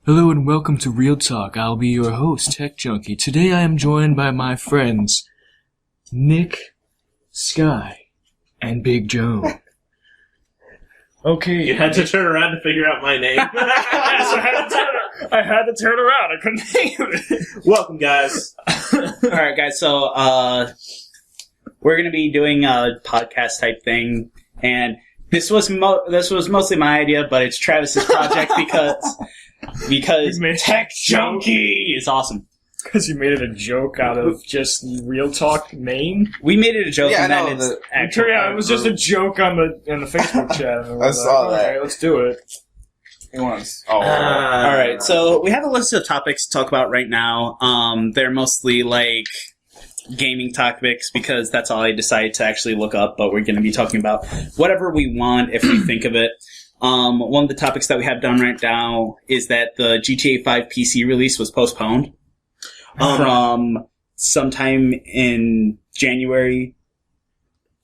Hello and welcome to Real Talk. I'll be your host, Tech Junkie. Today I am joined by my friends, Nick, Sky, and Big Joe. Okay. You had to turn around to figure out my name. I had to turn around. I couldn't think of it. Welcome, guys. Alright, guys, so, we're gonna be doing a podcast type thing, and this was mostly my idea, but it's Travis's project because Tech Junkie is awesome. Because you made it a joke out of just Real Talk name? We made it a joke, and then it's actual. Yeah, it was just a joke on the Facebook chat. I saw that. Okay, let's do it. Alright, so we have a list of topics to talk about right now. They're mostly, like, gaming topics, because that's all I decided to actually look up, but we're going to be talking about whatever we want if we think of it. One of the topics that we have done right now is that the GTA 5 PC release was postponed from sometime in January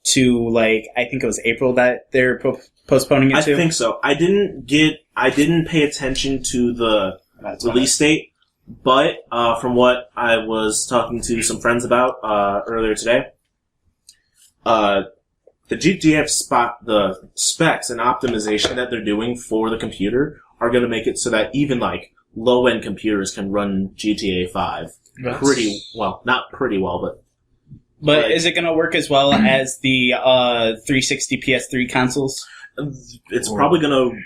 to, like, I think it was April that they're postponing it to. I think so. I didn't pay attention to the release date, but from what I was talking to some friends about earlier today, the the specs and optimization that they're doing for the computer are going to make it so that even like low-end computers can run GTA 5 pretty well. Not pretty well, but is it going to work as well as the 360 PS3 consoles? It's probably going to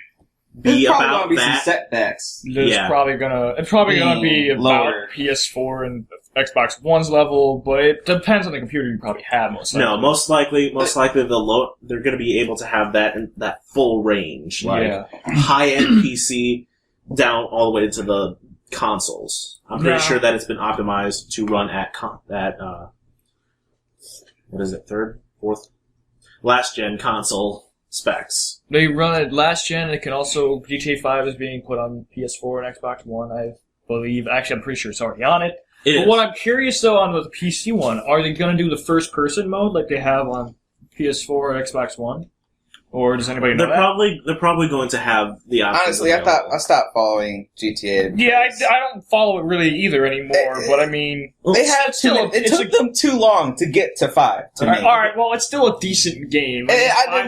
be about that. Some setbacks. It's probably gonna be about lower. PS4 and Xbox One's level, but it depends on the computer you probably have. Most likely. They're going to be able to have that full range, like high-end PC down all the way to the consoles. I'm pretty sure that it's been optimized to run at what is it, third, fourth, last gen console specs. They run it last gen. It can also GTA 5 is being put on PS4 and Xbox One, I believe. Actually, I'm pretty sure it's already on it. But what I'm curious though on the PC one, are they going to do the first person mode like they have on PS4 or Xbox One? Or does anybody know They're probably going to have the option. Honestly, I stopped following GTA. Yeah, I don't follow it really either anymore, but I mean... It took them too long to get to 5, to me. Alright, well, it's still a decent game. I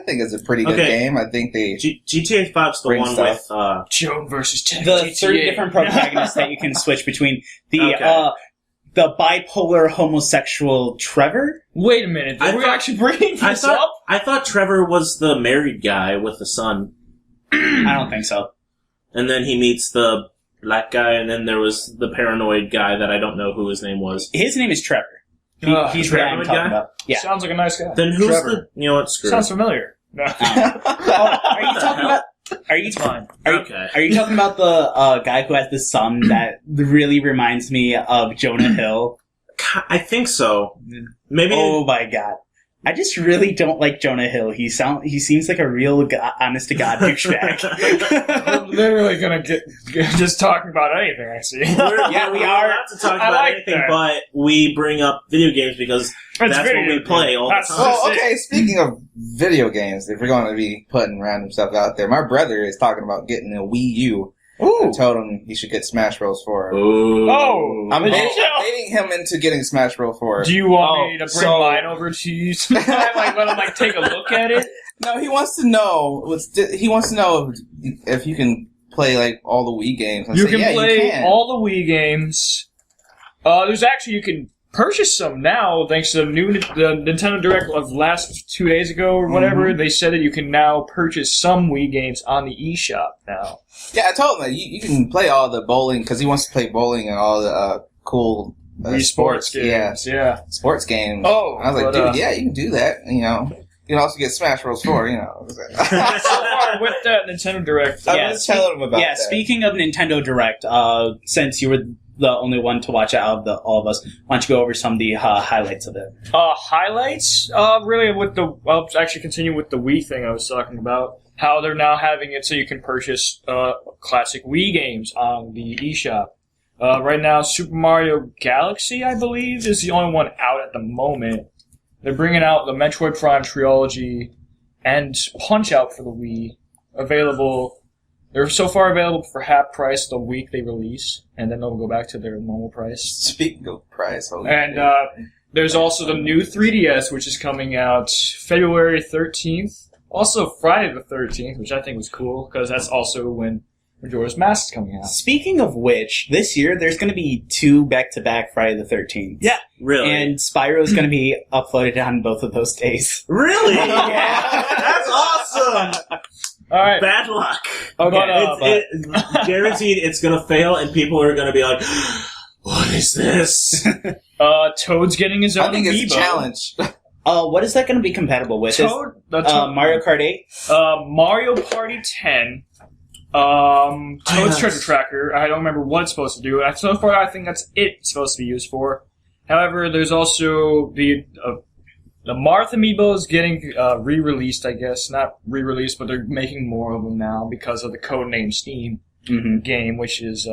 think it's a pretty good game. I think they... GTA 5's the one with... Joan versus Tech. The 3 different protagonists that you can switch between. The bipolar homosexual Trevor? Wait a minute, we're actually bringing this up? I thought Trevor was the married guy with the son. I don't think so. And then he meets the black guy, and then there was the paranoid guy that I don't know who his name was. His name is Trevor. He's the guy I'm talking about. Yeah. Sounds like a nice guy. Then who's Trevor. You know what, screw Sounds familiar. No. Are you talking about... Are you talking about the guy who has the son that really reminds me of Jonah Hill? I think so. Maybe. Oh my god. I just really don't like Jonah Hill. He seems like a real honest to god douchebag. We're literally gonna get just talking about anything, I see. We are not to talk about anything, but we bring up video games because that's what we play all the time. Oh, okay. Speaking of video games, if we're going to be putting random stuff out there, my brother is talking about getting a Wii U. Ooh. I told him he should get Smash Bros. 4. Ooh. Oh! I'm baiting him into getting Smash Bros. 4. Do you want me to bring mine over to you sometime? Let him take a look at it? No, he wants to know. He wants to know if you can play like all the Wii games. You can play all the Wii games. There's actually you can purchase some now thanks to the Nintendo Direct of last 2 days ago or whatever. Mm-hmm. They said that you can now purchase some Wii games on the eShop now. Yeah, I told him that you can play all the bowling because he wants to play bowling and all the cool Wii sports games. Yeah, sports games. Oh, and I was like, dude, yeah, you can do that. You know, you can also get Smash Bros. 4. You know, so far with that Nintendo Direct, I was telling him about that. Yeah, speaking of Nintendo Direct, since you were the only one to watch out of all of us, why don't you go over some of the highlights of it? Highlights? Really, I'll actually continue with the Wii thing I was talking about. How they're now having it so you can purchase classic Wii games on the eShop. Right now, Super Mario Galaxy, I believe, is the only one out at the moment. They're bringing out the Metroid Prime Trilogy and Punch-Out for the Wii, available They're so far available for half price the week they release, and then they'll go back to their normal price. Speaking of price, and there's also the new 3DS, which is coming out February 13th. Also Friday the 13th, which I think was cool, because that's also when Majora's Mask is coming out. Speaking of which, this year there's going to be 2 back-to-back Friday the 13th. Yeah, really. And Spyro's going to be uploaded on both of those days. Really? Yeah. That's awesome! All right. Bad luck. Okay, Guaranteed it's going to fail, and people are going to be like, what is this? Toad's getting his own I think it's amiibo. a challenge. What is that going to be compatible with? Toad, Mario Kart 8? Mario Party 10. Toad's Treasure Tracker. I don't remember what it's supposed to do. So far, I think that's it's supposed to be used for. However, there's also the Marth amiibo is getting re-released, I guess. Not re-released, but they're making more of them now because of the Codename Steam game, which is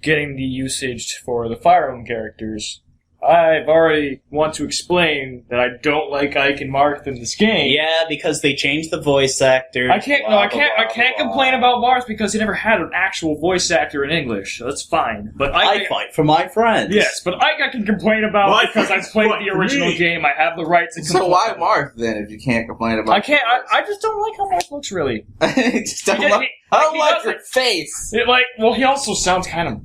getting the usage for the Fire Emblem characters. I've already want to explain that I don't like Ike and Marth in this game. Yeah, because they changed the voice actor. I can't complain about Marth because he never had an actual voice actor in English. So that's fine. But I fight for my friends. Yes, but Ike I can complain about because I played the original game. I have the right to complain. So why Marth then if you can't complain about I can't. I just don't like how Marth looks really. Just don't like, I don't like your face. He also sounds kind of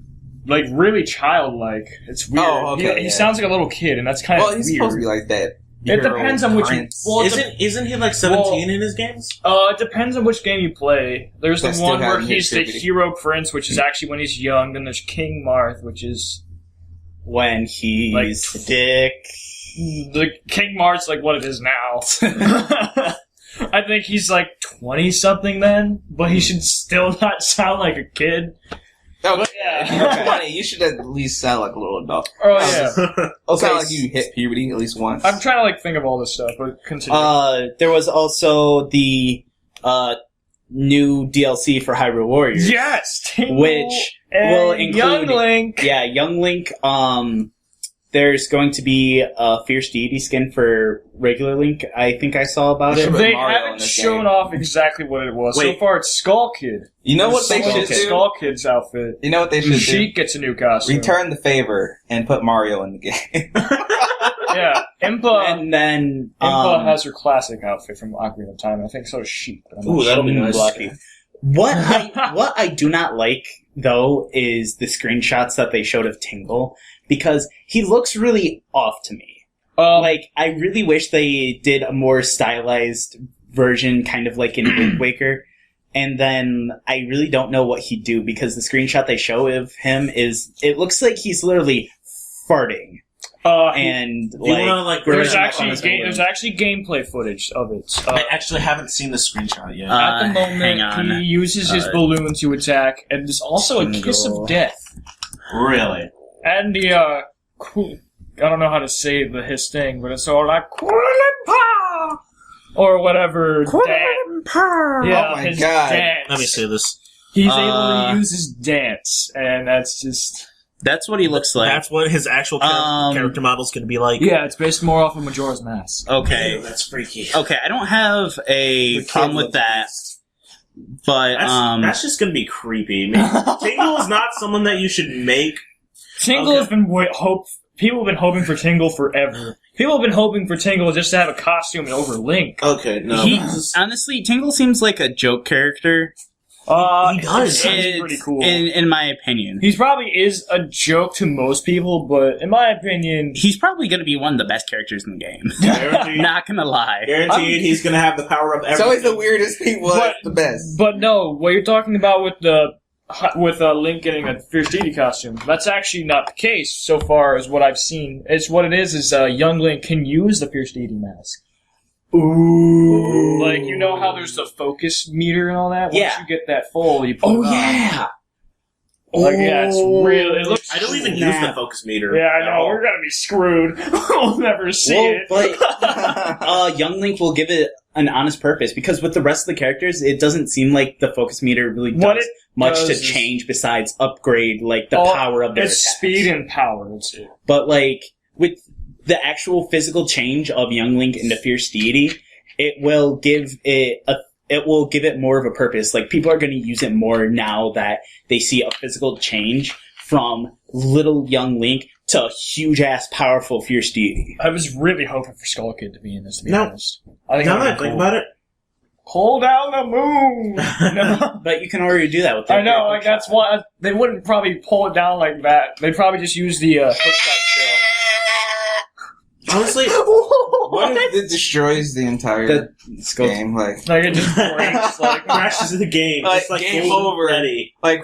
like really childlike. It's weird. Oh, okay, he sounds like a little kid, and that's kind of weird. Well, he's supposed to be like that. It depends on which. Well, isn't he like 17 in his games? It depends on which game you play. There's the That one still where has he's the nativity. hero prince, which is actually when he's young. Then there's King Marth, which is When he's Like- dick. the King Marth's like what it is now. I think he's like 20 something then, but he should still not sound like a kid. No, But yeah. if you're 20, you should at least sound like a little adult. Oh yeah. Okay, sound like you hit puberty at least once. I'm trying to think of all this stuff, but continue. There was also the new DLC for Hyrule Warriors. Yes, Tingle Which and will include Young Link. Yeah, Young Link. There's going to be a Fierce Deity skin for regular Link. I think I saw about it. They Mario in haven't this shown game. off exactly what it was. So Wait. far, it's Skull Kid. You know what they should do? Skull Kid's outfit. You know what they should do? Sheik gets a new costume. Return the favor and put Mario in the game. Yeah, Impa. And then Impa has her classic outfit from Ocarina of Time. I think so does Sheik. But I'm not Ooh, that'll be sure. nice. Blocky. What I do not like though is the screenshots that they showed of Tingle, because he looks really off to me. Like, I really wish they did a more stylized version, kind of like in Wind Waker. And then I really don't know what he'd do, because the screenshot they show of him it looks like he's literally farting. And you wanna, like, there's version actually gameplay footage of it. I actually haven't seen the screenshot yet. At the hang on. moment, he uses his balloon to attack, and there's also a kiss of death. Really? And the I don't know how to say his thing, but it's all like Kualampa or whatever. Kualampa. Yeah, Oh my his God. dance. Let me see this. He's able to use his dance, and that's just That's what he looks like. That's what his actual character model's going to be like. yeah. It's based more off of Majora's Mask. Okay. Ew, that's freaky. Okay, I don't have a problem with that, but That's just going to be creepy. I mean, Tingle is not someone that you should make. Tingle has been people have been hoping for Tingle forever. People have been hoping for Tingle just to have a costume over Link. Okay, no. honestly, Tingle seems like a joke character. He does. He's pretty cool. In my opinion. He probably is a joke to most people, but in my opinion, He's probably going to be one of the best characters in the game. Guaranteed, Not going to lie. guaranteed he's going to have the power of It's everything. always the weirdest people. That's the best. But no, what you're talking about with Link getting a Fierce Deity costume, that's actually not the case so far as what I've seen. It's what it is young Link can use the Fierce Deity mask. Ooh. Like, you know how there's the focus meter and all that? Once Yeah. you get that full, you put it on. yeah. Like, yeah, it's real. It looks I don't even use the focus meter. Yeah, I know. We're gonna be screwed. We'll never see it. But Young Link will give it an honest purpose, because with the rest of the characters, it doesn't seem like the focus meter really What does it much does to is- change besides upgrade like the power of their It's attacks. speed and power. That's it. But like with the actual physical change of Young Link into Fierce Deity, it will give it it will give it more of a purpose. Like, people are going to use it more now that they see a physical change from little young Link to huge-ass, powerful, fierce deity. I was really hoping for Skull Kid to be in this, to be honest. I think now that I think about it, pull down the moon! No, but you can already do that with that. I know, like, that's why they wouldn't probably pull it down like that. They'd probably just use the hookshot shell. Honestly, what if it destroys the entire game? Like it just breaks, like crashes the game. Like, It's like game over. Ready. Like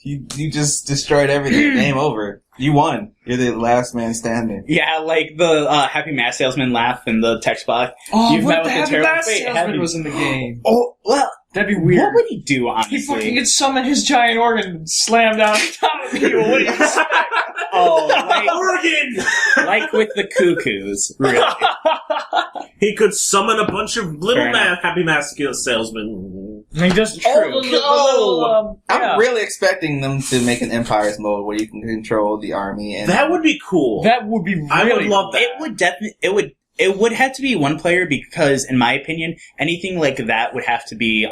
you just destroyed everything. Game over. You won. You're the last man standing. Yeah, like the Happy Mask Salesman laugh in the text box. Oh, You've met with the terrible Mask fate. Salesman was in the game. Oh, well, that'd be weird. What would he do, honestly? He fucking could summon his giant organ and slam down on top of you. What do you expect? Oh, like, Oregon! like with the cuckoos, really. He could summon a bunch of little Fair enough. Happy Mask Salesmen. I mean, just true. I'm really expecting them to make an Empires mode where you can control the army and That would be cool. That would be really I would love that. It would definitely. It would have to be one player because, in my opinion, anything like that would have to be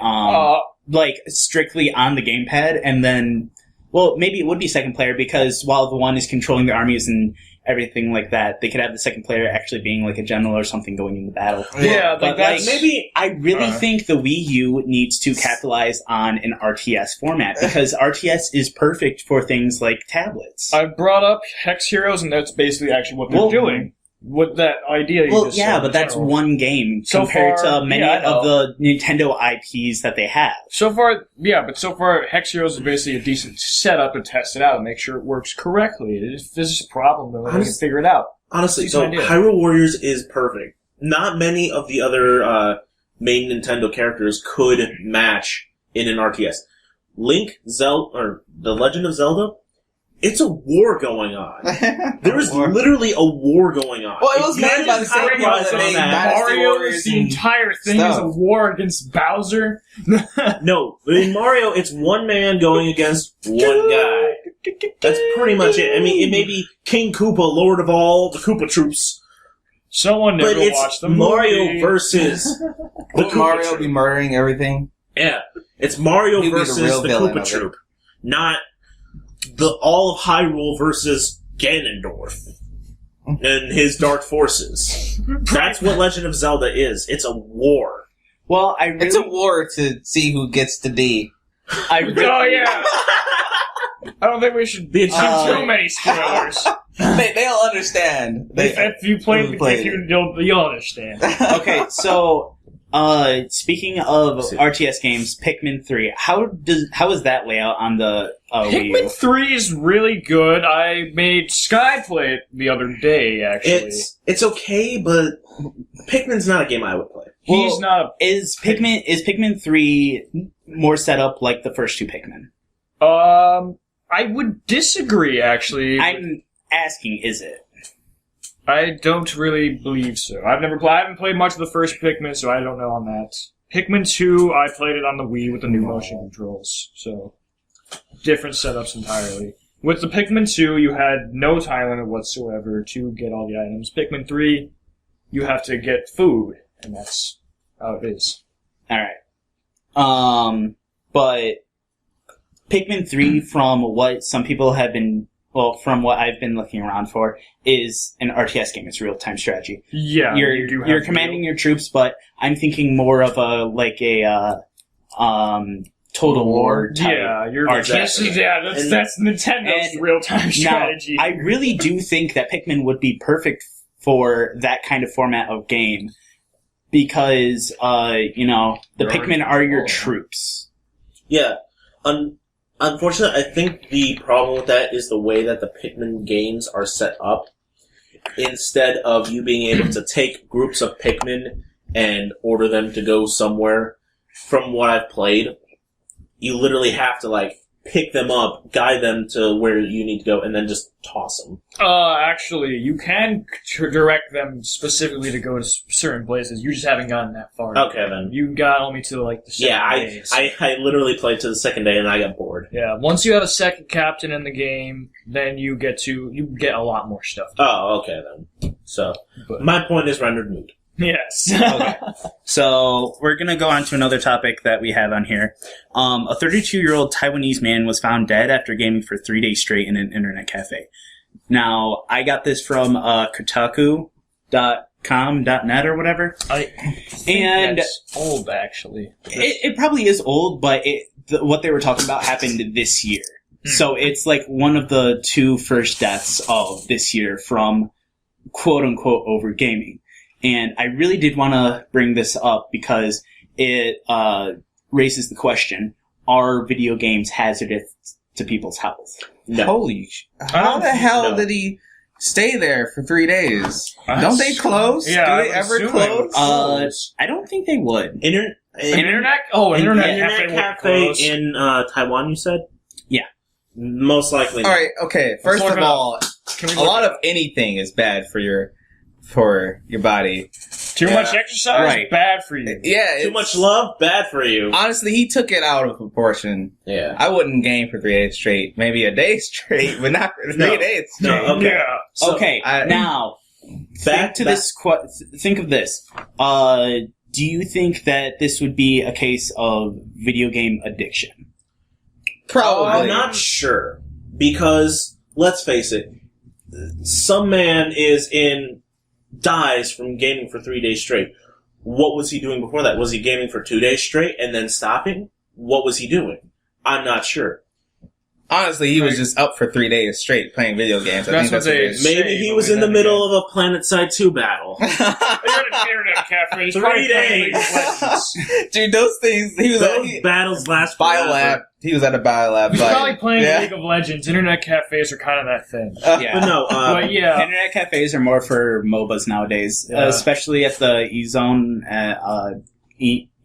like strictly on the gamepad, and then, well, maybe it would be second player because while the one is controlling the armies and everything like that, they could have the second player actually being like a general or something going into battle. Yeah, but that's maybe I really think the Wii U needs to capitalize on an RTS format because RTS is perfect for things like tablets. I brought up Hex Heroes, and that's basically actually what they're doing. With that idea you just said but in that's general. one game So compared far, to many yeah, I know. of the Nintendo IPs that they have. So far, Hex Heroes is basically a decent setup to test it out and make sure it works correctly. If there's a problem, then we can figure it out. Honestly, Decent so idea. Hyrule Warriors is perfect. Not many of the other main Nintendo characters could match in an RTS. Link, Zelda, or The Legend of Zelda, it's a war going on. There is literally a war going on. Well, it was made by the same people that made Dynasty Mario, Warriors the entire thing is a war against Bowser. No, in Mario, it's one man going against one guy. That's pretty much it. I mean, it may be King Koopa, Lord of all the Koopa troops. Someone never But it's watched the Mario movie. versus the Would Koopa Mario troop. be murdering everything? Yeah, it's Mario He'd be the versus real the villain Koopa of it. troop, not all of Hyrule versus Ganondorf and his dark forces. That's what Legend of Zelda is. It's a war. Well, It's a war to see who gets to D. I really, Oh yeah. I don't think we should be too many spoilers. They'll understand. If you play the game, you'll understand. okay, so speaking of RTS games, Pikmin 3, how is that layout on the Wii U? Pikmin 3 is really good. I made Sky play it the other day, actually. It's okay, but Pikmin's not a game I would play. He's not Is Pikmin 3 more set up like the first two Pikmin? I would disagree, actually. I'm asking, is it? I don't really believe so. I haven't played much of the first Pikmin, so I don't know on that. Pikmin 2, I played it on the Wii with the new motion controls, so different setups entirely. With the Pikmin 2, you had no time limit whatsoever to get all the items. Pikmin 3, you have to get food, and that's how it is. Alright. But Pikmin 3, from what some people have been, from what I've been looking around for, is an RTS game. It's real-time strategy. Yeah, You're commanding your troops, but I'm thinking more of a Total War type. Yeah, RTS. that's Nintendo's And real-time strategy. Now, I really do think that Pikmin would be perfect for that kind of format of game because, the Pikmin are your troops. Yeah. Unfortunately, I think the problem with that is the way that the Pikmin games are set up. Instead of you being able to take groups of Pikmin and order them to go somewhere, from what I've played, you literally have to, pick them up, guide them to where you need to go, and then just toss them. Actually, you can direct them specifically to go to certain places. You just haven't gotten that far. Okay, then. You got only to, the second days. I literally played to the second day and I got bored. Yeah, once you have a second captain in the game, then you get a lot more stuff. Oh, okay then. So, my point is rendered moot. Yes. Okay. So we're going to go on to another topic that we have on here. A 32-year-old Taiwanese man was found dead after gaming for 3 days straight in an internet cafe. Now, I got this from Kotaku.com.net or whatever. I think that's old, actually. It probably is old, but what they were talking about happened this year. So it's like one of the 2 first deaths of this year from quote-unquote over gaming. And I really did want to bring this up because it raises the question, are video games hazardous to people's health? No. Holy how the hell did he stay there for 3 days? Don't they close? Yeah, do they ever close? I don't think they would. Internet cafe in Taiwan, you said? Yeah. Most likely. All right, okay. First of all, a lot of anything is bad for your body. Too much exercise, bad for you. Yeah. Too much love, bad for you. Honestly, he took it out of proportion. Yeah. I wouldn't game for 3 days straight. Maybe a day straight, but not for 3 days straight. No, okay. Yeah. So, okay, now, think of this. Do you think that this would be a case of video game addiction? Probably. I'm not sure. Because, let's face it, some man dies from gaming for 3 days straight. What was he doing before that? Was he gaming for 2 days straight and then stopping? What was he doing? I'm not sure. Honestly, he was just up for 3 days straight playing video games. I think that's maybe he was in the middle of a PlanetSide 2 battle. You're at an internet cafe. 3 days. Dude, those things. Those battles last Biolab. He was at a Biolab. He's probably playing League of Legends. Internet cafes are kind of that thing. Yeah. But no, Internet cafes are more for MOBAs nowadays, especially at the E-Zone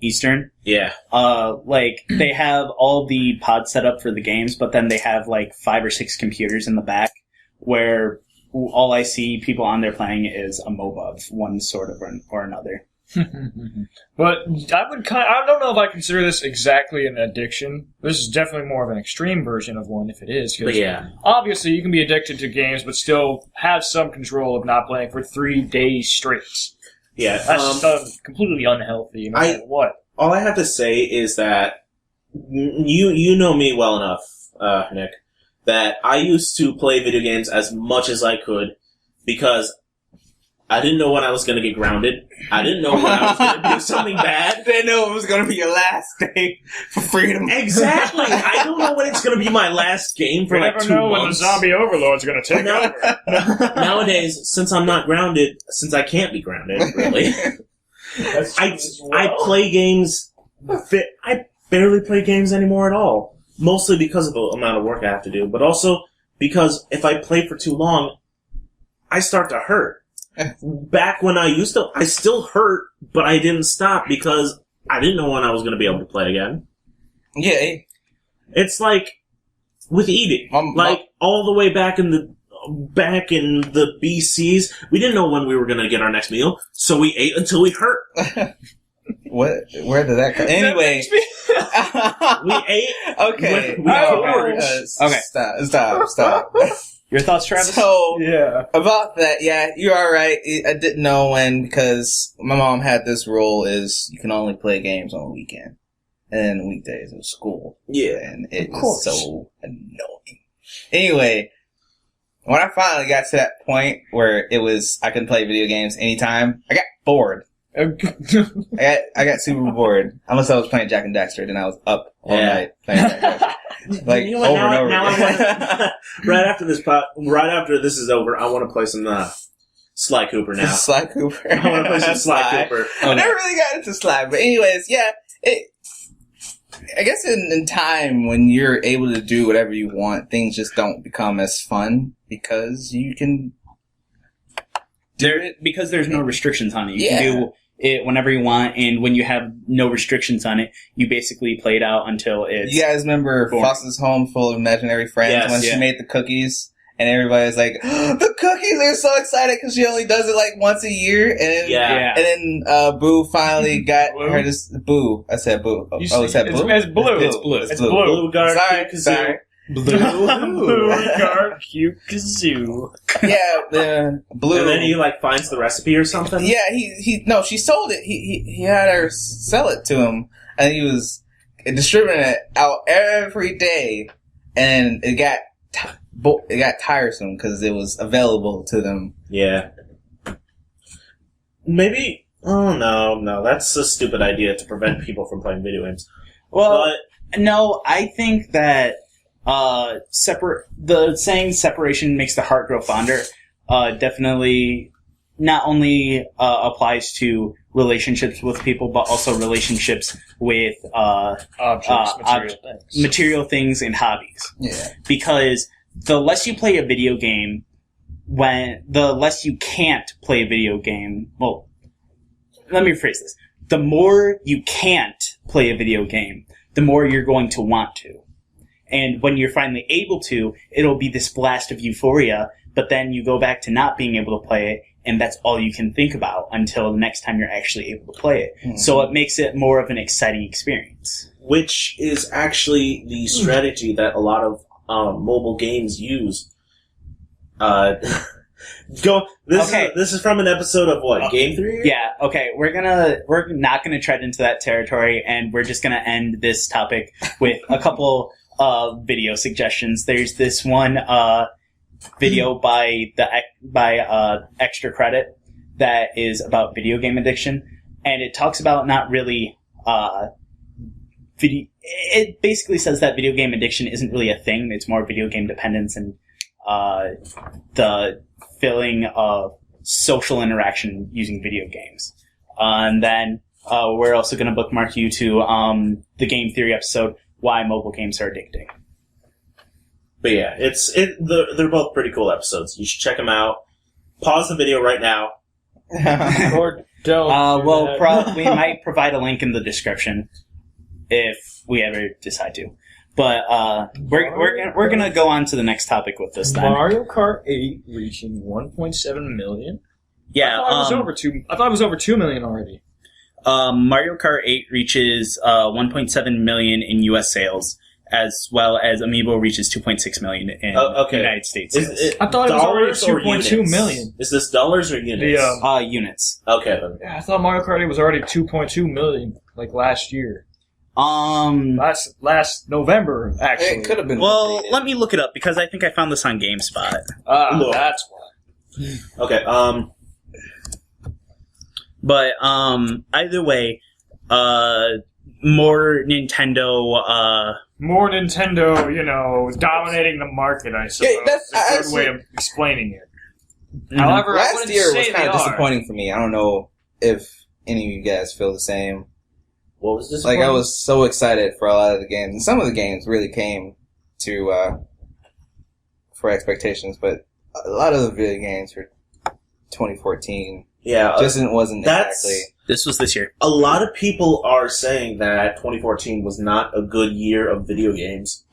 Eastern. Yeah. They have all the pods set up for the games, but then they have like 5 or 6 computers in the back where all I see people on there playing is a MOBA of one sort of or another. But I don't know if I consider this exactly an addiction. This is definitely more of an extreme version of one, if it is. But yeah. Obviously, you can be addicted to games, but still have some control of not playing for 3 days straight. Yeah. That's just completely unhealthy, no matter what. All I have to say is that you know me well enough, Nick, that I used to play video games as much as I could because I didn't know when I was going to get grounded. I didn't know when I was going to do something bad. Didn't know it was going to be your last day for freedom. Exactly. I don't know when it's going to be my last game for like 2 months. You never know when the zombie overlord's going to take over. Nowadays, since I'm not grounded, since I can't be grounded, really, I play games. I barely play games anymore at all. Mostly because of the amount of work I have to do, but also because if I play for too long, I start to hurt. Back when I still hurt, but I didn't stop because I didn't know when I was going to be able to play again. Yeah. It's like with eating. All the way back in the BCs, we didn't know when we were going to get our next meal, so we ate until we hurt. What? Where did that come? Anyway, we ate. Okay. Okay. Stop. Your thoughts, Travis? So, about that, you are right. I didn't know when because my mom had this rule is you can only play games on the weekend and weekdays of school. Yeah. And it was so annoying. Anyway, when I finally got to that point where I could play video games anytime, I got bored. I got super bored. Unless I was playing Jak and Daxter, then I was up all night playing Jak and Daxter. Like you know over and over. Right after this is over, I want to play some Sly Cooper now. Sly Cooper. I want to play some Sly Cooper. I never really got into Sly, but anyways, I guess in time when you're able to do whatever you want, things just don't become as fun because you can because there's no restrictions on it. You can do it whenever you want, and when you have no restrictions on it, you basically play it out until it's... You guys remember Foster's Home Full of Imaginary Friends when she made the cookies? And everybody's like, the cookies are so excited because she only does it like once a year. And then Boo finally got her this... Boo. I said Boo. I said Boo? It's Blue. It's Blue. Blue. Sorry. Blue. Mario cute kazoo. Yeah, the blue. And then he like finds the recipe or something. Yeah, she sold it. He had her sell it to him, and he was distributing it out every day, and it got tiresome because it was available to them. Yeah. Maybe. Oh no, that's a stupid idea to prevent people from playing video games. Well, no, I think that the saying "separation makes the heart grow fonder" definitely not only applies to relationships with people, but also relationships with material things and hobbies. Yeah, because the less you play a video game, the less you can't play a video game. Well, let me rephrase this: the more you can't play a video game, the more you're going to want to. And when you're finally able to, it'll be this blast of euphoria, but then you go back to not being able to play it, and that's all you can think about until the next time you're actually able to play it. Mm-hmm. So it makes it more of an exciting experience. Which is actually the strategy that a lot of mobile games use. This is from an episode of what? Game Theory? Yeah, okay. We're not gonna tread into that territory, and we're just gonna end this topic with a couple video suggestions. There's this one video by Extra Credit that is about video game addiction, and it talks about not really it basically says that video game addiction isn't really a thing. It's more video game dependence and the feeling of social interaction using video games. And then we're also going to bookmark you to the Game Theory episode, Why Mobile Games Are Addicting. But yeah, they're both pretty cool episodes. You should check them out. Pause the video right now. Or don't. We might provide a link in the description if we ever decide to. But we're gonna go on to the next topic with this then. Mario Kart 8 reaching 1.7 million. Yeah, I thought it was over 2 million already. Mario Kart 8 reaches 1.7 million in U.S. sales, as well as Amiibo reaches 2.6 million in United States sales. I thought it was already 2.2 million. Is this dollars or units? Units. Okay then. Yeah, I thought Mario Kart 8 was already 2.2 million like last year. Last November, actually. It could have been. Well, updated. let me look it up because I think I found this on GameSpot. That's why. Okay. But either way, more Nintendo. More Nintendo, dominating the market. I suppose. Yeah, that's a good way of explaining it. Mm-hmm. However, last year was kind of are. disappointing for me. I don't know if any of you guys feel the same. What was this? Like, I was so excited for a lot of the games. And some of the games really came to, for expectations, but a lot of the video games for 2014 wasn't exactly. This was this year. A lot of people are saying that 2014 was not a good year of video games.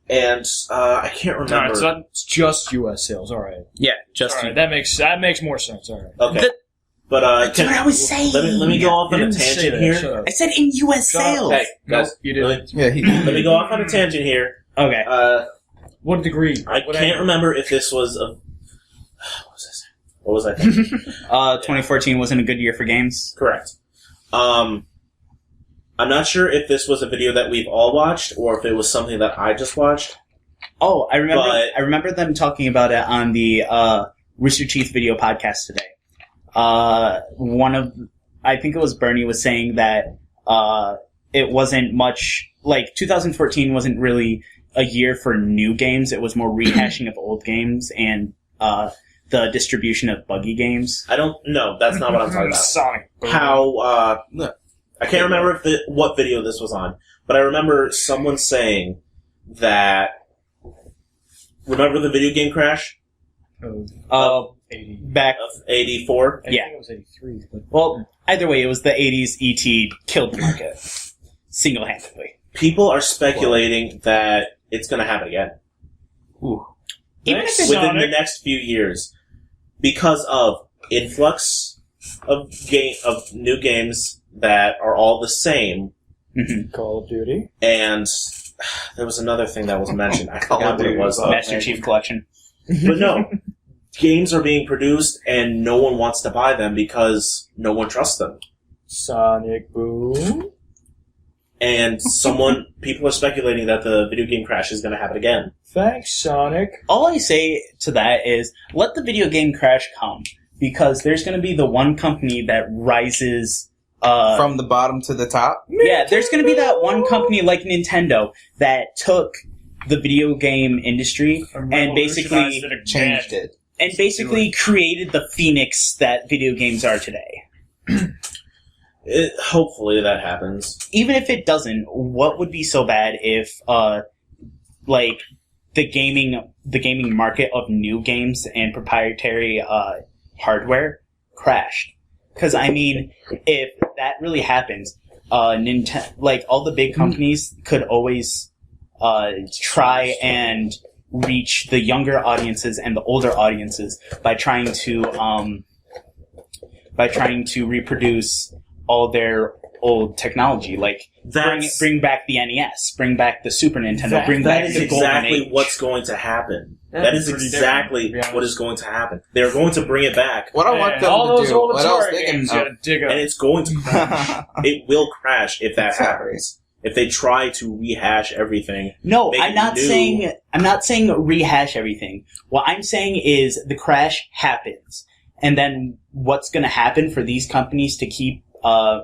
And, I can't remember. No, it's just U.S. sales, alright. Yeah, just. Alright, that makes more sense, alright. Okay. But, that's what I was saying. Let me go off on a tangent here. I said in U.S. sales. Hey, guys, you did. let me go off on a tangent here. Okay. What degree? I can't remember if this was a... What was I thinking? 2014 wasn't a good year for games. Correct. I'm not sure if this was a video that we've all watched or if it was something that I just watched. Oh, I remember them talking about it on the Rooster Teeth video podcast today. I think it was Bernie was saying that it wasn't much, like 2014 wasn't really a year for new games. It was more rehashing of old games and the distribution of buggy games. I don't know. That's not what I'm talking about. Sonic. I can't remember what video this was on, but I remember someone saying that. Remember the video game crash? Of 80. Back of 84? I think it was 83. But well, either way, it was the 80s. E.T. killed the market single-handedly. People are speculating that it's going to happen again. Ooh. Even if it's within the next few years, because of influx of new games that are all the same, Call of Duty, and There was another thing that was mentioned. I forgot what it was. Master Chief Collection. But no, games are being produced and no one wants to buy them because no one trusts them. Sonic Boom. And people are speculating that the video game crash is going to happen again. Thanks, Sonic. All I say to that is, let the video game crash come. Because there's going to be the one company that rises... from the bottom to the top? Yeah, there's going to be that one company like Nintendo that took the video game industry and basically changed it. And basically created the phoenix that video games are today. Hopefully that happens. Even if it doesn't, what would be so bad if, like, the gaming market of new games and proprietary hardware crashed? Because, I mean, if that really happens, like, all the big companies could always try and reach the younger audiences and the older audiences by trying to reproduce all their old technology, like bring back the NES, bring back the Super Nintendo, bring back the Golden Age. What's going to happen. That is exactly what is going to happen. They're going to bring it back. What I want them to do, what else they can do, and it's going to crash. It will crash if that happens. If they try to rehash everything. No, I'm not saying rehash everything. What I'm saying is the crash happens. And then what's going to happen for these companies to keep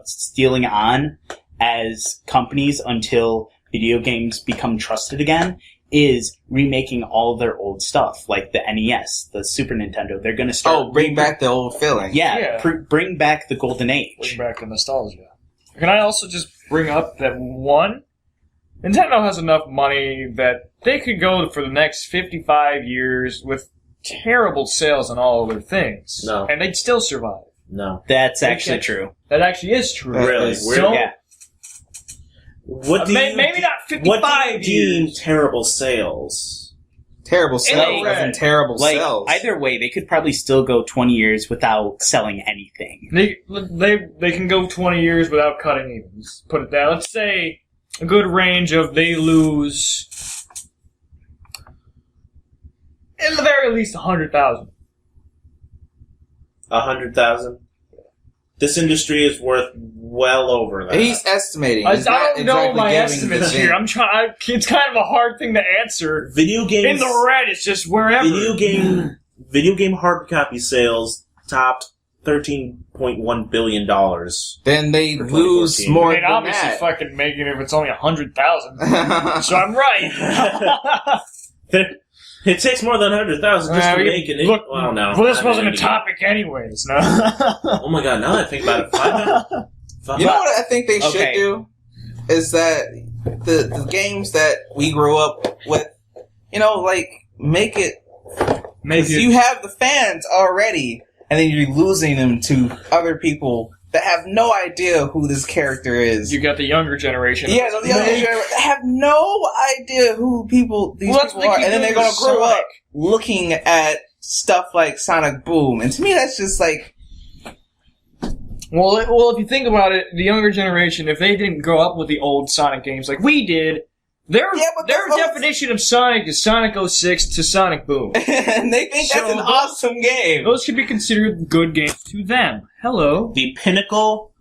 stealing on as companies until video games become trusted again is remaking all their old stuff, like the NES, the Super Nintendo. They're going to start... bring back the old feeling. Yeah. Bring back the Golden Age. Bring back the nostalgia. Can I also just bring up that, one, Nintendo has enough money that they could go for the next 55 years with terrible sales on all of their things. No. And they'd still survive. No. That's actually true. That actually is true. Really? Yeah. Maybe not 55 what do you deem years. terrible sales? Terrible sales and terrible sales. Either way, they could probably still go 20 years without selling anything. They can go 20 years without cutting even. Just put it down. Let's say a good range of they lose at the very least 100,000. 100,000? This industry is worth well over that. He's estimating. I don't know my estimates here. I'm trying. It's kind of a hard thing to answer. Video games in the red. It's just wherever. Video game hard copy sales topped $13.1 billion. Then they lose more than obviously that. Fucking make it if it's only 100,000. So I'm right. It takes more than 100,000 just to make it. Look, well, no. Well, this wasn't a topic anyways. No. Oh my god! Now that I think about it, you know what I think they should do is that the games that we grew up with, make it. Because you have the fans already, and then you're losing them to other people that have no idea who this character is. You got the younger generation. Yeah, the younger generation. They have no idea who these people are, and then they're going to grow up looking at stuff like Sonic Boom. And to me, that's just like... Well, if you think about it, the younger generation, if they didn't grow up with the old Sonic games like we did, their definition of Sonic is Sonic 06 to Sonic Boom. And they think that's an awesome game. Those could be considered good games to them. Hello. The pinnacle.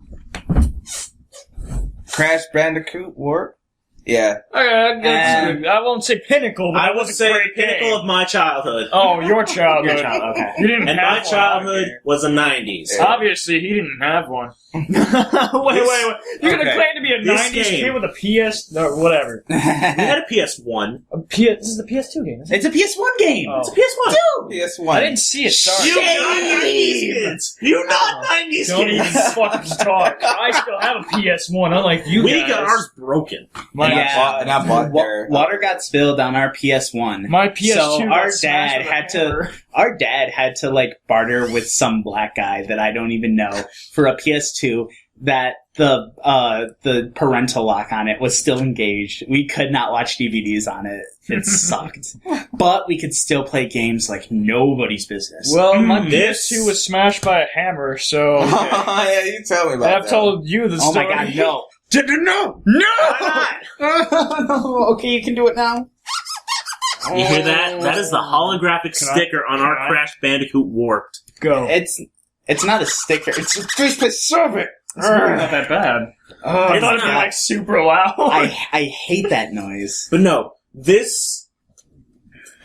Crash Bandicoot Warp? Yeah. I won't say pinnacle, but I would say pinnacle of my childhood. Oh, your childhood. Okay. You didn't and have my childhood was the 90s. Yeah. Obviously, he didn't have one. Wait. You're going to claim to be a 90s kid with a PS... No, whatever. We had a PS1. This is the PS2 game, isn't it? It's a PS1 game. Oh. It's a PS1. PS1. I didn't see it, sorry. You're not 90s kids. Don't even fucking talk. I still have a PS1, unlike you guys. We got ours broken. And I bought their... Water got spilled on our PS1. My PS2 so our dad had to like barter with some black guy that I don't even know for a PS2 that the parental lock on it was still engaged. We could not watch DVDs on it. It sucked. But we could still play games like nobody's business. Well, my PS2 was smashed by a hammer, so... Yeah, you tell me about that. I've told you the story. Oh my god, no. No! Why Okay, you can do it now. You hear that? That is the holographic sticker on our Crash Bandicoot Warped. Go. It's not a sticker. It's very specific. It's not that bad. I It's not even like super loud. I hate that noise. But no, this...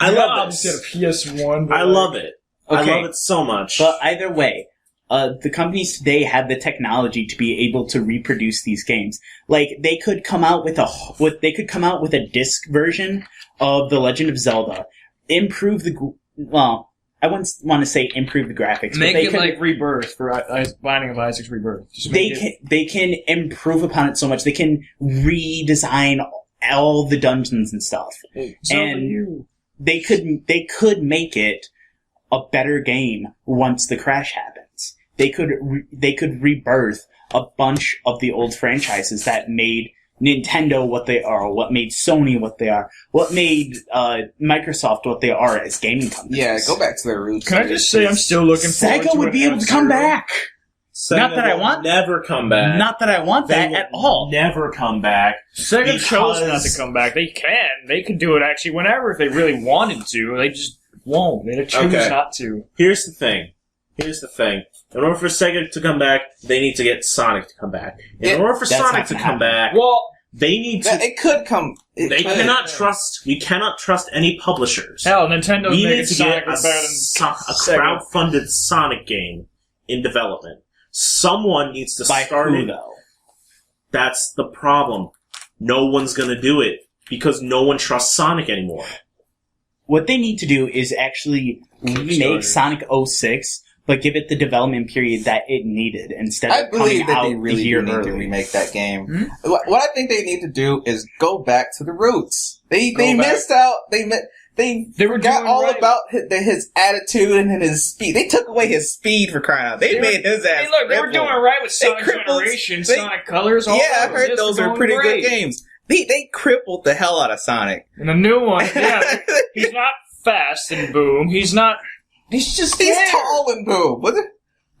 I love this. Instead of PS1. I love it. Okay. I love it so much. But either way, the companies today have the technology to be able to reproduce these games. Like they could come out with a disc version of The Legend of Zelda, improve I wouldn't want to say improve the graphics. Make but they it could, like Rebirth for Binding of Isaac's Rebirth. Just they can improve upon it so much. They can redesign all the dungeons and stuff. And they could make it a better game once the crash happens. They could rebirth a bunch of the old franchises that made Nintendo what they are, what made Sony what they are, what made Microsoft what they are as gaming companies. Yeah, go back to their roots. Can I just say I'm still looking forward to Sega would be able to come back. Sega Not that I will want- never come back. Not that I want They that will at all. Never come back. Sega chose not Because- to come back. They can. They could do it actually whenever if they really wanted to. They just won't. They choose Okay. not to. Here's the thing. In order for Sega to come back, they need to get Sonic to come back. In order for that's Sonic not to gonna come back, Well, they need to. It could come. They cannot trust. We cannot trust any publishers. hell, Nintendo's We making need to Sonic get a, better than a Sega. crowdfunded Sonic game in development. Someone needs to By start who, it. though? That's the problem. No one's gonna do it because no one trusts Sonic anymore. What they need to do is actually remake Sonic 06, but give it the development period that it needed instead I of believe coming that out they really a year do need to early. remake that game. Hmm? What I think they need to do is go back to the roots. They Go back. missed out. They were forgot doing all right. about his attitude and his speed. They took away his speed for crying out. They made his ass. Hey, look, they were crippled. doing it right with Sonic crippled- Generation, they- Sonic Colors. All Yeah, I that. heard Yes, those they're are going pretty great. good games. They crippled the hell out of Sonic. And the new one, yeah, he's not fast in Boom. He's not. He's just He's there. tall and boom. What the?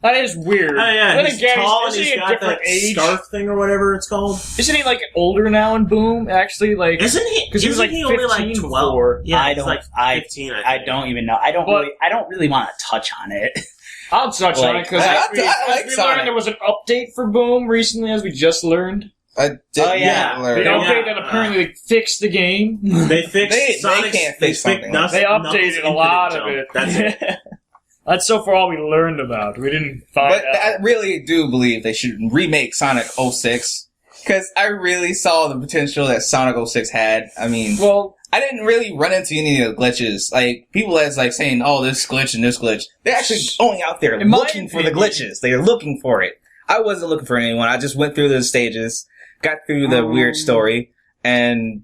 That is weird. Oh yeah, Then he's again, tall and isn't he's he a got different that age? scarf thing or whatever it's called. Isn't he like older now in Boom? Actually, like Isn't he? because he was isn't like he 15 only like 12? before. Yeah, I he's don't- like I- 15. I think. don't even know. I don't really want to touch on it. I'll touch on it Like, because I as like we Sonic. learned, there was an update for Boom recently, as we just learned. I did Oh, yeah. not learn. The Yeah. update that apparently fixed the game. They fixed They Sonic's, can't fix something like They Knuckles' updated a infinite lot jump. of it. That's it. That's so far all we learned about. We didn't find But out. I really do believe they should remake Sonic 06 because I really saw the potential that Sonic 06 had. I mean, Well, I didn't really run into any of the glitches. Like people as like saying, "Oh, this glitch and this glitch." They're actually going out there In my looking for the opinion- glitches. They are looking for it. I wasn't looking for anyone. I just went through the stages, got through the weird story, and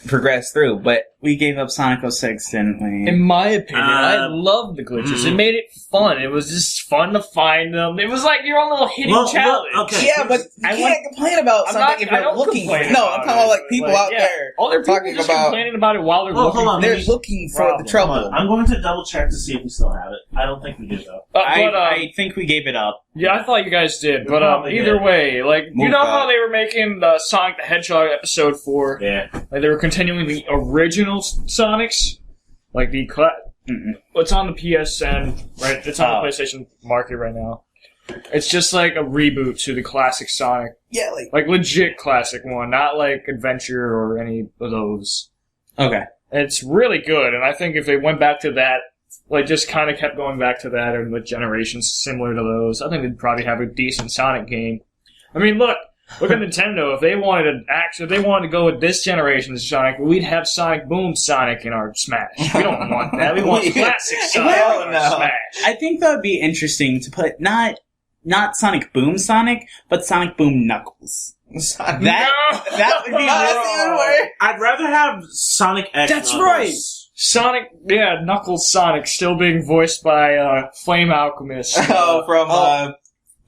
progressed through. But We gave up Sonic 06, didn't we? in my opinion, I Uh, loved the glitches. It made it fun. It was just fun to find them. It was like your own little hidden Well, challenge. okay. yeah, but you I can't complain about I'm something not- if I you're don't looking for complain it. No, about I'm talking about like it. people Like, out yeah. there All their people talking just about. complaining about it while they're Well, looking. hold on. They're looking for Problem. the trouble. Hold on. I'm going to double check to see if we still have it. I don't think we do though. I think we gave it up. Yeah, I thought you guys did, We but probably either did. way, like you Move know back. how they were making the Sonic the Hedgehog episode 4, Yeah. like they were continuing the original Sonics, like the it's on the PSN, right? It's on the PlayStation Market right now. It's just like a reboot to the classic Sonic, Yeah, like legit classic one, not like Adventure or any of those. Okay. It's really good, and I think if they went back to that, like just kind of kept going back to that, and with generations similar to those, I think they'd probably have a decent Sonic game. I mean, look at Nintendo. If they wanted to go with this generation's Sonic, we'd have Sonic Boom Sonic in our Smash. We don't want that. We want classic Sonic Hell in our no. Smash. I think that would be interesting to put not Sonic Boom Sonic, but Sonic Boom Knuckles. That would be That's even worse. I'd rather have Sonic X. That's Knuckles. right. Sonic, yeah, Knuckles Sonic still being voiced by Flame Alchemist, Oh, from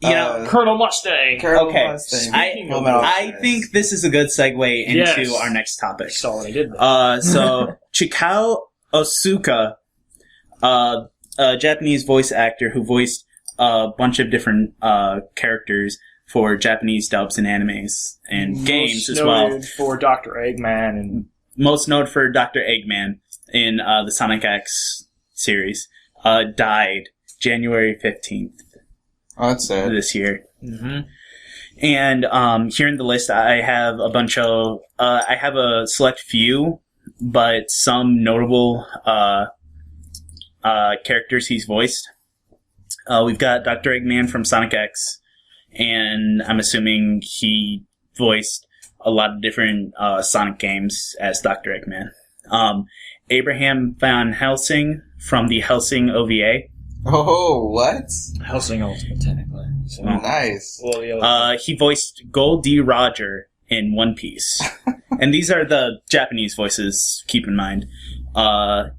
You know, Colonel Mustang. Colonel Okay. Mustang. Speaking of I think this is a good segue into Yes. our next topic. Saw what I did there. So Chikao Osuka, a Japanese voice actor who voiced a bunch of different characters, for Japanese dubs and animes and games as well. Noted for Dr. Eggman and Most noted for Dr. Eggman in the Sonic X series. Died January 15th. Oh, that's sad. This year. Mm-hmm. And here in the list, I have a bunch of... I have a select few, but some notable characters he's voiced. We've got Dr. Eggman from Sonic X, and I'm assuming he voiced a lot of different Sonic games as Dr. Eggman. Abraham Van Helsing from the Helsing OVA. Oh, what? Helsing Ultimate, technically. So. Nice. He voiced Gol D. Roger in One Piece. And these are the Japanese voices, keep in mind. I